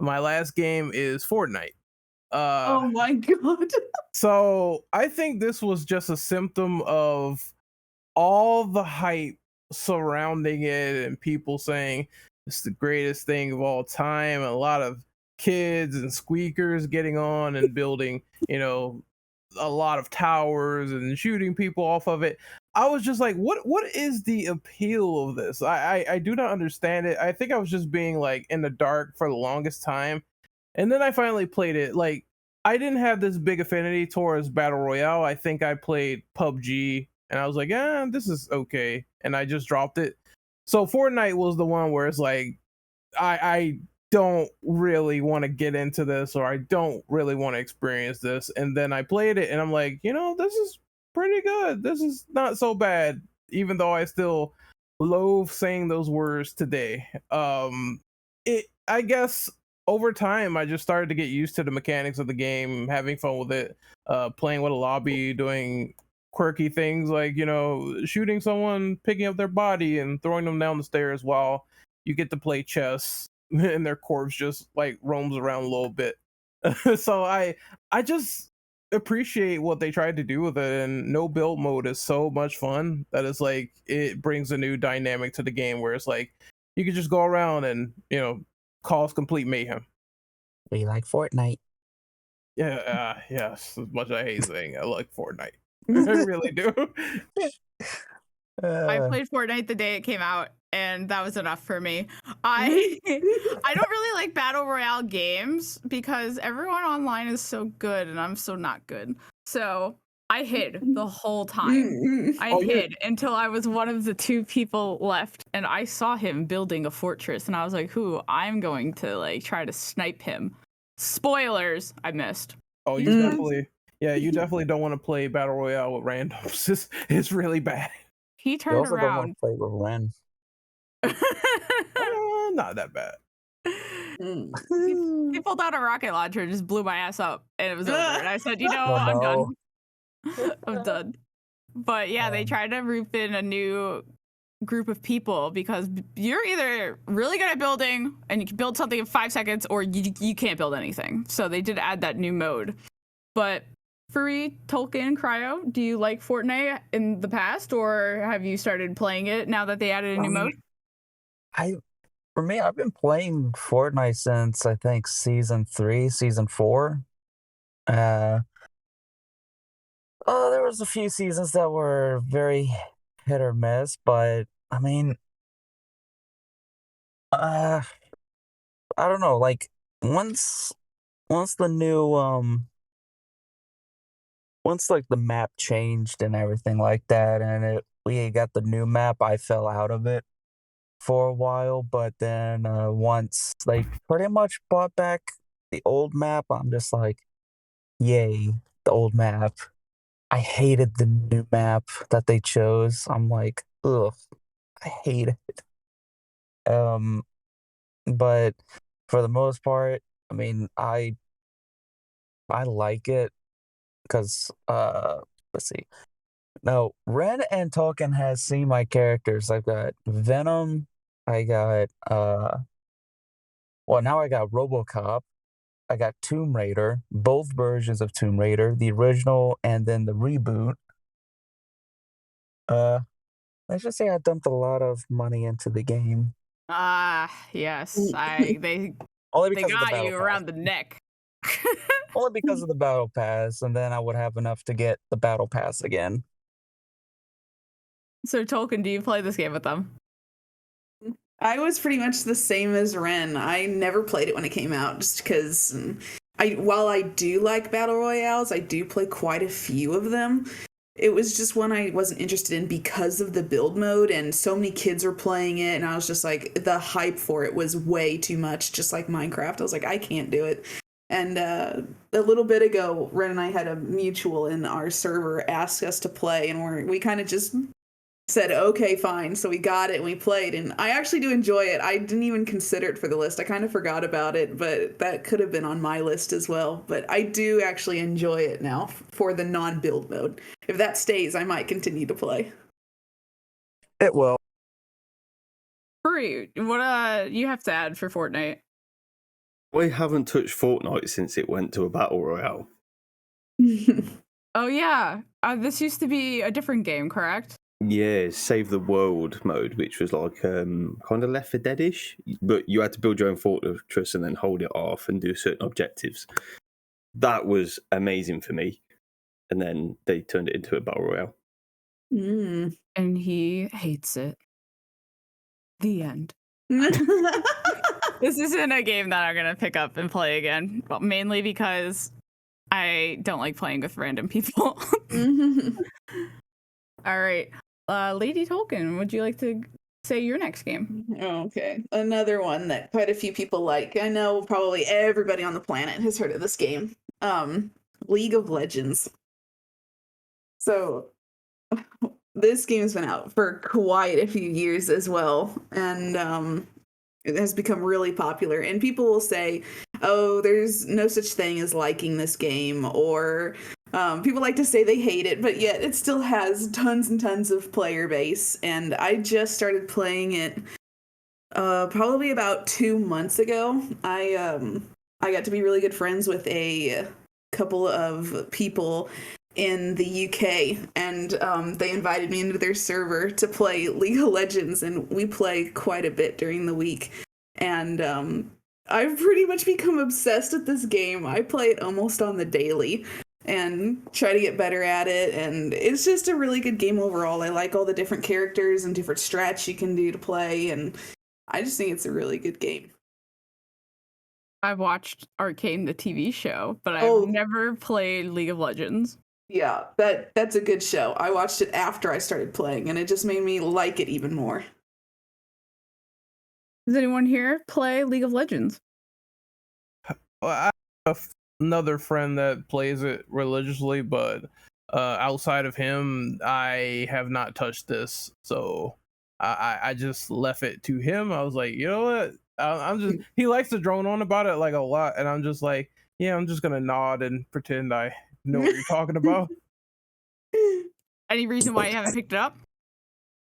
My last game is Fortnite. Oh my god. So I think this was just a symptom of all the hype surrounding it and people saying it's the greatest thing of all time. A lot of kids and squeakers getting on and building, a lot of towers and shooting people off of it. I was just like, what is the appeal of this? I do not understand it. I think I was just being like in the dark for the longest time. And then I finally played it. Like, I didn't have this big affinity towards Battle Royale. I think I played PUBG and I was like, this is okay. And I just dropped it. So Fortnite was the one where it's like, I don't really want to get into this, or I don't really want to experience this. And then I played it and I'm like, this is pretty good. This is not so bad, even though I still loathe saying those words today. I guess over time I just started to get used to the mechanics of the game, having fun with it, playing with a lobby, doing quirky things like, shooting someone, picking up their body and throwing them down the stairs while you get to play chess and their corpse just like roams around a little bit. So I just appreciate what they tried to do with it, and no build mode is so much fun that it's like it brings a new dynamic to the game where it's like you can just go around and cause complete mayhem. We like Fortnite. Yeah, yes, as much as I hate saying I like Fortnite. I really do. I played Fortnite the day it came out, and that was enough for me. I don't really like battle royale games because everyone online is so good and I'm so not good. So I hid the whole time. I hid until I was one of the two people left, and I saw him building a fortress, and I was like, I'm going to like try to snipe him. Spoilers, I missed. Oh, you definitely, you definitely don't want to play battle royale with randoms. It's really bad. He You turned also don't want around. to play with Ren. Not that bad. He pulled out a rocket launcher and just blew my ass up, and it was over. And I said, I'm no. done. I'm done. But yeah, they tried to roop in a new group of people because you're either really good at building and you can build something in 5 seconds, or you can't build anything. So they did add that new mode. But Furry, Tolkien, Cryo, do you like Fortnite in the past, or have you started playing it now that they added a new mode? For me, I've been playing Fortnite since I think season 3, season 4. There was a few seasons that were very hit or miss, but I mean, I don't know. Like once the new once like the map changed and everything like that, and we got the new map, I fell out of it for a while. But then once they pretty much brought back the old map, I'm just like, yay, the old map. I hated the new map that they chose. I'm like, ugh, I hate it. But for the most part, I mean, I like it because let's see. Now, Ren and Tolkien has seen my characters. I've got Venom. I got well, now I got RoboCop. I got Tomb Raider, both versions of Tomb Raider, the original and then the reboot. Uh, let's just say I dumped a lot of money into the game. Ah, yes. They Only they because of the got battle you pass. around the neck. Only because of the battle pass, and then I would have enough to get the battle pass again. So Tolkien, do you play this game with them? I was pretty much the same as Ren. I never played it when it came out just because while I do like battle royales, I do play quite a few of them. It was just one I wasn't interested in because of the build mode and so many kids were playing it and I was just like the hype for it was way too much, just like Minecraft. I was like, I can't do it. And a little bit ago, Ren and I had a mutual in our server ask us to play, and we kind of just said, okay, fine. So we got it and we played, and I actually do enjoy it. I didn't even consider it for the list. I kind of forgot about it, but that could have been on my list as well. But I do actually enjoy it now for the non-build mode. If that stays, I might continue to play. It will. Free. What you have to add for Fortnite? I haven't touched Fortnite since it went to a battle royale. Oh yeah, this used to be a different game, correct? Yeah, Save the World mode, which was like kind of Left 4 Dead-ish, but you had to build your own fortress and then hold it off and do certain objectives. That was amazing for me. And then they turned it into a battle royale. And he hates it. The end. This isn't a game that I'm gonna pick up and play again, but mainly because I don't like playing with random people. All right, Lady Tolkien, would you like to say your next game? Okay, another one that quite a few people like. I know probably everybody on the planet has heard of this game. League of Legends. So this game's been out for quite a few years as well, and it has become really popular. And people will say, "Oh, there's no such thing as liking this game," or people like to say they hate it, but yet it still has tons and tons of player base. And I just started playing it probably about 2 months ago. I got to be really good friends with a couple of people in the UK, and they invited me into their server to play League of Legends, and we play quite a bit during the week. And I've pretty much become obsessed with this game. I play it almost on the daily and try to get better at it, and it's just a really good game overall. I like all the different characters and different strats you can do to play, and I just think it's a really good game. I've watched Arcane, the TV show, but I've never played League of Legends. Yeah, that's a good show. I watched it after I started playing, and it just made me like it even more. Does anyone here play League of Legends? Well, I have another friend that plays it religiously, but outside of him, I have not touched this. So I just left it to him. I was like, you know what? I'm just, he likes to drone on about it like a lot, and I'm just like, yeah, I'm just gonna nod and pretend I know what you're talking about. Any reason why you haven't picked it up?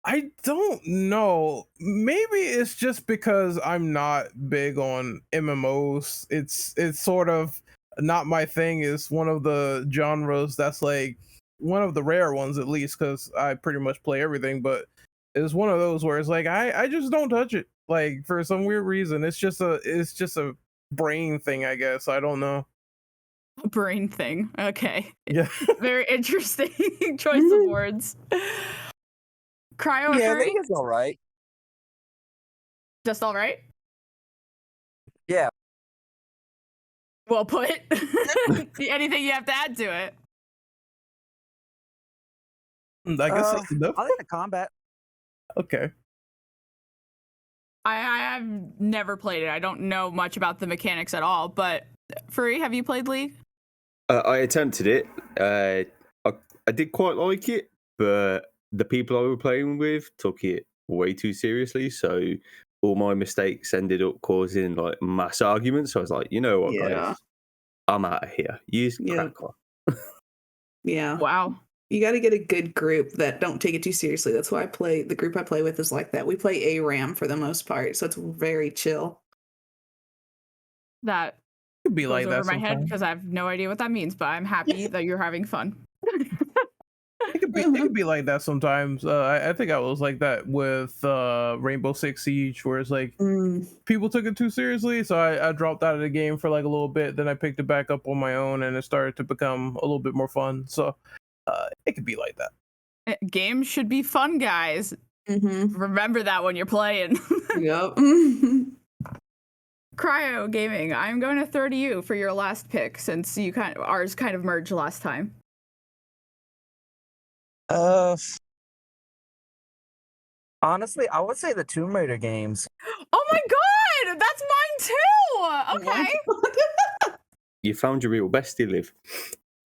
I don't know. Maybe it's just because I'm not big on MMOs. It's sort of not my thing. It's one of the genres that's like one of the rare ones, at least, because I pretty much play everything. But it's one of those where it's like I just don't touch it. Like for some weird reason, it's just a brain thing, I guess. I don't know. Brain thing. Okay. Yeah. Very interesting choice of words. Cryo Yeah, I Furry? think it's all right. Just all right? Yeah. Well put. Anything you have to add to it? I guess that's enough. I like the combat. Okay. I've never played it. I don't know much about the mechanics at all, but Furry, have you played League? I attempted it. I did quite like it, but the people I were playing with took it way too seriously. So all my mistakes ended up causing like mass arguments. So I was like, you know what, Yeah. guys, I'm out of here. You Yeah. crack on. Yeah. Wow. You got to get a good group that don't take it too seriously. That's why the group I play with is like that. We play ARAM for the most part, so it's very chill. That It could be goes like over that my head sometimes. because I have no idea what that means, but I'm happy that you're having fun. It could be like that sometimes. I think I was like that with Rainbow Six Siege, where it's like Mm, people took it too seriously, so I dropped out of the game for like a little bit. Then I picked it back up on my own, and it started to become a little bit more fun. So it could be like that. Games should be fun, guys. mm-hmm. Remember that when you're playing. Yep. Cryo Gaming, I'm going to throw to you for your last pick since ours kind of merged last time. Honestly, I would say the Tomb Raider games. Oh my god, that's mine too. Okay. You found your real bestie, Liv.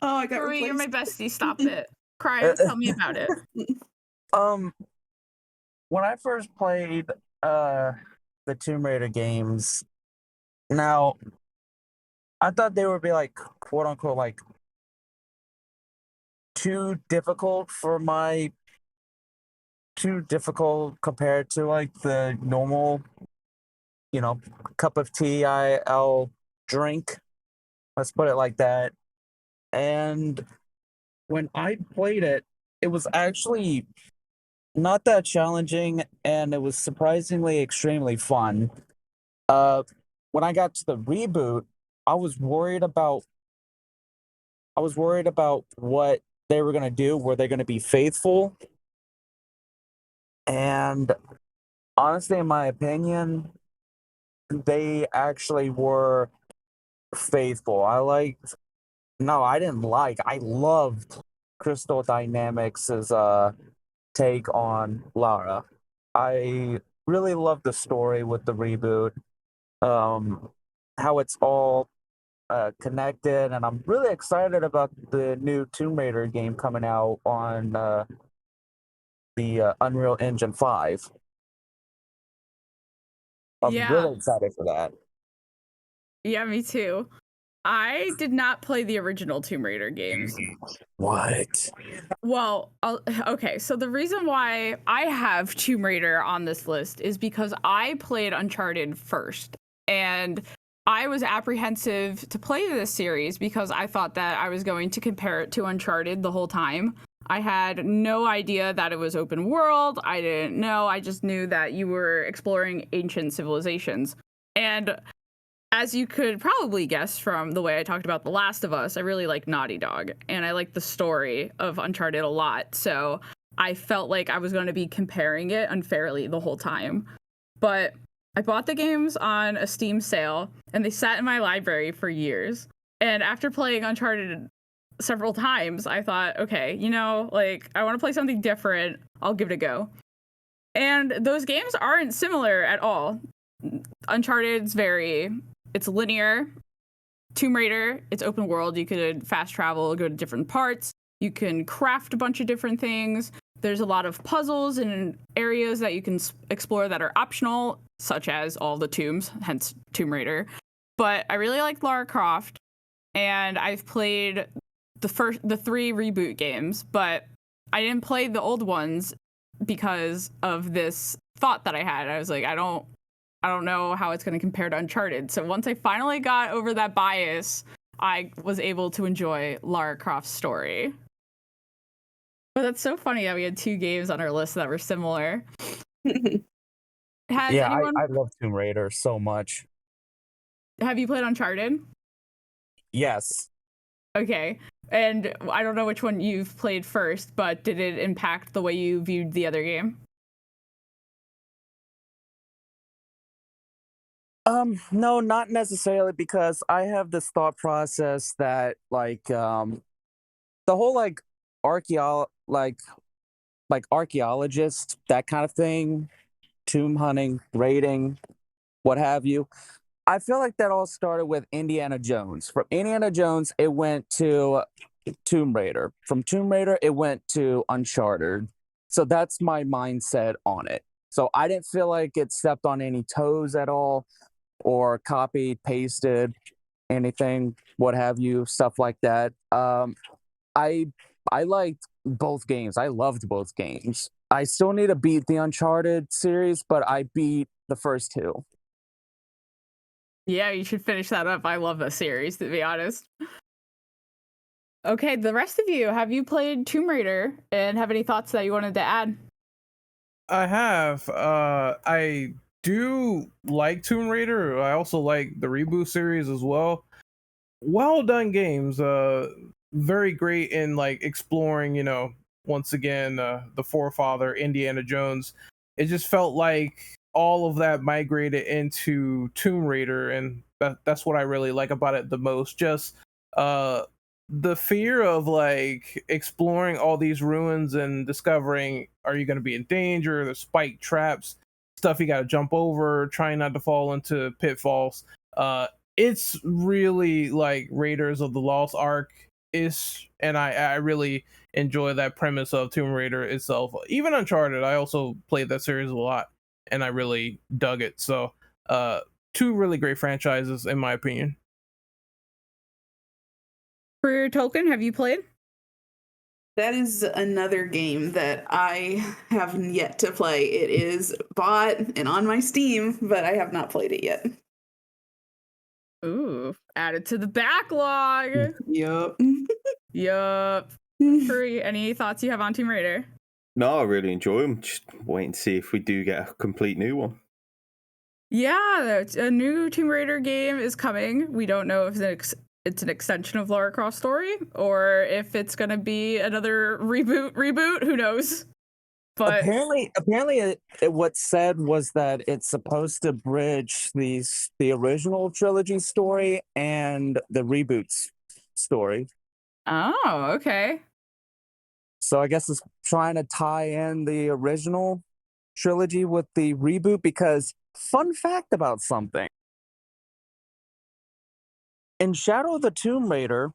Oh, I got Marie, you're my replaced. bestie. Stop it. Cryo, tell me about it. When I first played the Tomb Raider games, now I thought they would be like quote unquote like too difficult compared to like the normal, cup of tea I'll drink. Let's put it like that. And when I played it, it was actually not that challenging, and it was surprisingly extremely fun. When I got to the reboot, I was worried about what they were gonna do. Were they gonna be faithful? And honestly, in my opinion, they actually were faithful. I loved Crystal Dynamics' take on Lara. I really loved the story with the reboot, how it's all connected, and I'm really excited about the new Tomb Raider game coming out on the Unreal Engine 5. I'm really excited for that. Yeah, me too. I did not play the original Tomb Raider games. What? Well, okay, so the reason why I have Tomb Raider on this list is because I played Uncharted first, and I was apprehensive to play this series because I thought that I was going to compare it to Uncharted the whole time. I had no idea that it was open world. I didn't know. I just knew that you were exploring ancient civilizations. And as you could probably guess from the way I talked about The Last of Us, I really like Naughty Dog, and I like the story of Uncharted a lot. So I felt like I was going to be comparing it unfairly the whole time. But I bought the games on a Steam sale, and they sat in my library for years. And after playing Uncharted several times, I thought, okay, I want to play something different. I'll give it a go. And those games aren't similar at all. Uncharted's it's linear. Tomb Raider, it's open world. You could fast travel, go to different parts. You can craft a bunch of different things. There's a lot of puzzles and areas that you can explore that are optional, such as all the tombs, hence Tomb Raider. But I really like Lara Croft, and I've played the 3 reboot games, but I didn't play the old ones because of this thought that I had. I was like, I don't know how it's going to compare to Uncharted. So once I finally got over that bias, I was able to enjoy Lara Croft's story. But that's so funny that we had 2 games on our list that were similar. I love Tomb Raider so much. Have you played Uncharted? Yes. Okay. And I don't know which one you've played first, but did it impact the way you viewed the other game? No, not necessarily, because I have this thought process that the whole archaeologist, that kind of thing, tomb hunting, raiding, what have you. I feel like that all started with Indiana Jones. From Indiana Jones, it went to Tomb Raider. From Tomb Raider, it went to Uncharted. So that's my mindset on it. So I didn't feel like it stepped on any toes at all or copied, pasted, anything, what have you, stuff like that. I I liked both games. I loved both games. I still need to beat the Uncharted series, but I beat the first two. Yeah, you should finish that up. I love the series, to be honest. Okay, the rest of you, have you played Tomb Raider and have any thoughts that you wanted to add? I have. I do like Tomb Raider. I also like the reboot series as well. Well done games. Very great in like exploring, once again, the forefather Indiana Jones. It just felt like all of that migrated into Tomb Raider, and that's what I really like about it the most. Just uh the fear of like exploring all these ruins and discovering, are you going to be in danger? There's spike traps, stuff you got to jump over, trying not to fall into pitfalls. It's really like Raiders of the Lost Ark ish, and I really enjoy that premise of Tomb Raider itself. Even Uncharted, I also played that series a lot, and I really dug it. So, two really great franchises in my opinion. For Tolkien, have you played? That is another game that I have yet to play. It is bought and on my Steam, but I have not played it yet. Ooh, added to the backlog. Yup. Yup. Hurry, any thoughts you have on Tomb Raider? No, I really enjoy them. Just waiting to see if we do get a complete new one. Yeah, a new Tomb Raider game is coming. We don't know if it's an extension of Lara Croft's story or if it's going to be another reboot. Who knows? But apparently, what said was that it's supposed to bridge the original trilogy story and the reboots story. Oh, okay. So I guess it's trying to tie in the original trilogy with the reboot because fun fact about something. In Shadow of the Tomb Raider,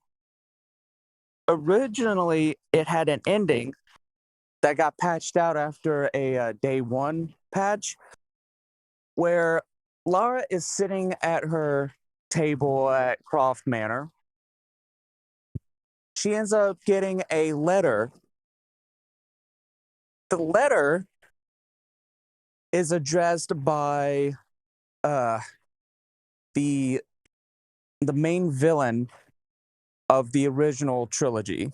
originally it had an ending that got patched out after a day one patch where Lara is sitting at her table at Croft Manor. She ends up getting a letter. The letter is addressed by the main villain of the original trilogy.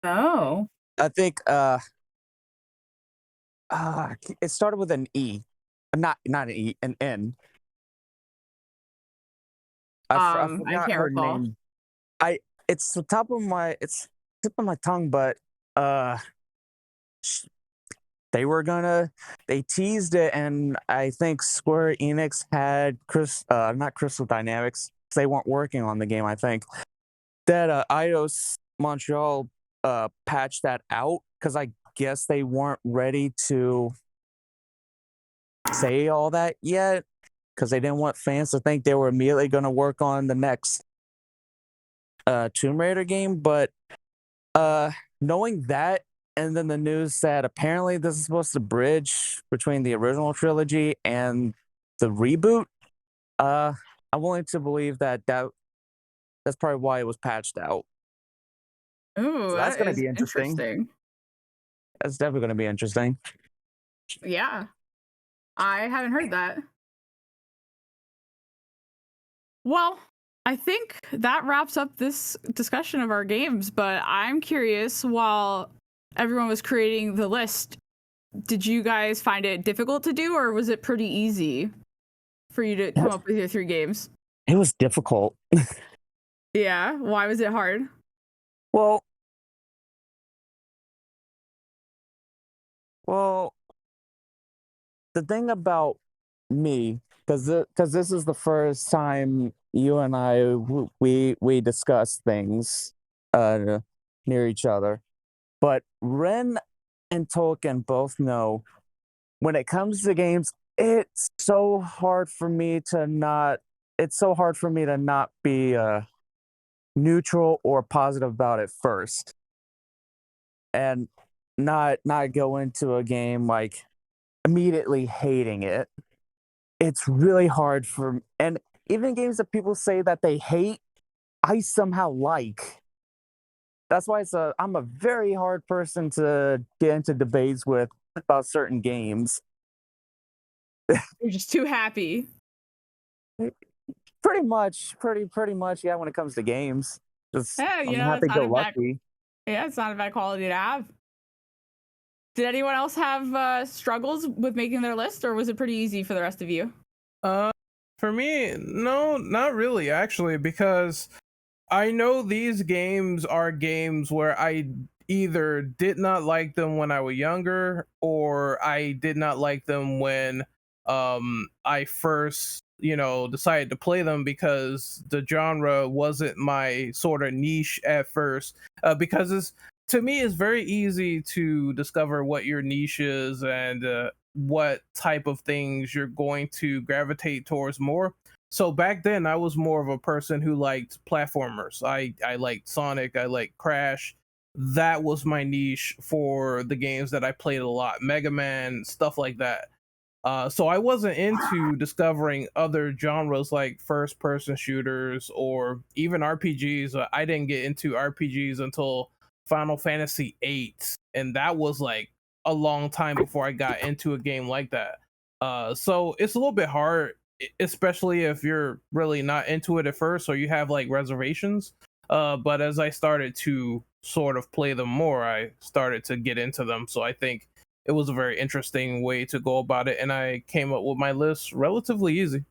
Oh. I think it started with an E. Not an E, an N. I I forgot can't her recall. name. It's the top of my tip of my tongue, but they teased it, and I think Square Enix had not Crystal Dynamics. They weren't working on the game. I think that IOS Montreal patched that out because I guess they weren't ready to say all that yet because they didn't want fans to think they were immediately going to work on the next Tomb Raider game. But knowing that, and then the news that apparently this is supposed to bridge between the original trilogy and the reboot, I'm willing to believe that that's probably why it was patched out. Ooh, So that's that going to is be interesting. That's definitely going to be interesting. Yeah. I haven't heard that. Well, I think that wraps up this discussion of our games, but I'm curious, while everyone was creating the list, did you guys find it difficult to do, or was it pretty easy for you to come up with your 3 games? It was difficult. Yeah, why was it hard? Well, the thing about me, because this is the first time you and I we discuss things near each other, but Ren and Tolkien both know when it comes to games, it's so hard for me to not be neutral or positive about it first, and not go into a game like immediately hating it. It's really hard for, and even games that people say that they hate, I somehow like. That's why I'm a very hard person to get into debates with about certain games. You're just too happy. Pretty much, pretty much, yeah. When it comes to games, just Yeah, I'm it's not a bad. happy-go-lucky. Yeah, it's not a bad quality to have. Did anyone else have struggles with making their list, or was it pretty easy for the rest of you? For me, no, not really, actually, because I know these games are games where I either did not like them when I was younger, or I did not like them when I first, decided to play them, because the genre wasn't my sort of niche at first. Because to me, it's very easy to discover what your niche is, and what type of things you're going to gravitate towards more. So back then, I was more of a person who liked platformers. I liked Sonic, I liked Crash. That was my niche for the games that I played a lot. Mega Man, stuff like that. So I wasn't into discovering other genres like first person shooters or even RPGs. I didn't get into RPGs until Final Fantasy VIII, and that was like a long time before I got into a game like that. So it's a little bit hard, especially if you're really not into it at first, or you have like reservations. But as I started to sort of play them more, I started to get into them. So I think it was a very interesting way to go about it, and I came up with my list relatively easy.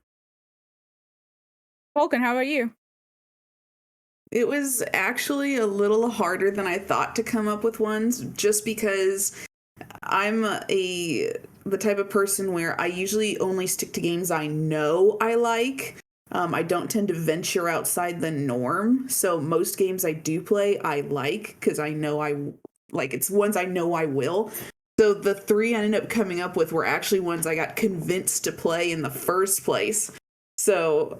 Vulcan, how about you? It was actually a little harder than I thought to come up with ones, just because I'm the type of person where I usually only stick to games I know I like. I don't tend to venture outside the norm. So most games I do play, I like, because I know it's ones I know I will. So the three I ended up coming up with were actually ones I got convinced to play in the first place. So,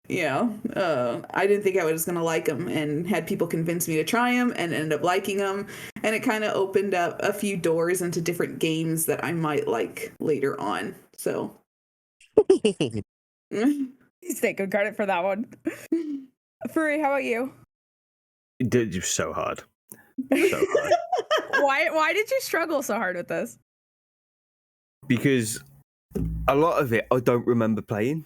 I didn't think I was going to like them, and had people convince me to try them and ended up liking them. And it kind of opened up a few doors into different games that I might like later on. So, Please take good credit for that one. Furry, how about you? It was so hard. So hard. Why did you struggle so hard with this? Because a lot of it I don't remember playing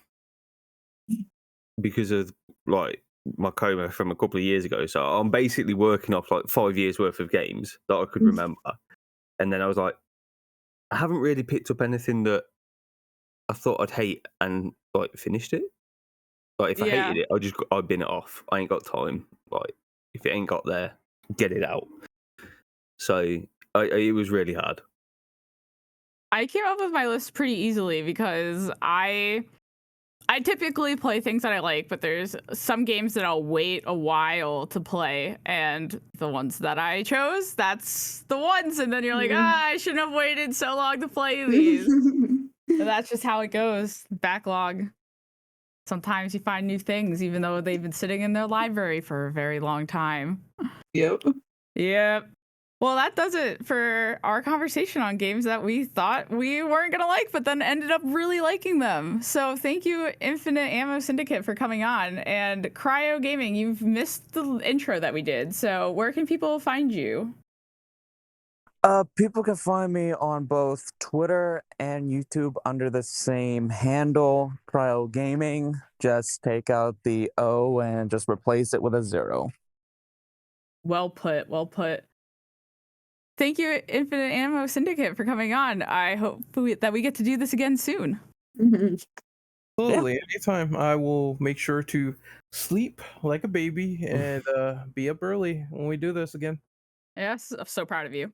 because of like my coma from a couple of years ago. So I'm basically working off like 5 years worth of games that I could remember. And then I was like, I haven't really picked up anything that I thought I'd hate and like finished it. Like if I Yeah. hated it, I'd bin it off. I ain't got time. Like if it ain't got there, get it out. So it was really hard. I came up with my list pretty easily because I typically play things that I like, but there's some games that I'll wait a while to play, and the ones that I chose, that's the ones. And then you're like, I shouldn't have waited so long to play these. But that's just how it goes. Backlog. Sometimes you find new things, even though they've been sitting in their library for a very long time. Yep. Yep. Well, that does it for our conversation on games that we thought we weren't going to like, but then ended up really liking them. So thank you, Infinite Ammo Syndicate, for coming on. And Cryo Gaming, you've missed the intro that we did. So where can people find you? People can find me on both Twitter and YouTube under the same handle, Cryo Gaming. Just take out the O and just replace it with a 0. Well put. Well put. Thank you, Infinite Ammo Syndicate, for coming on. I hope that we get to do this again soon. Absolutely. Anytime. I will make sure to sleep like a baby and be up early when we do this again. Yes, I'm so proud of you.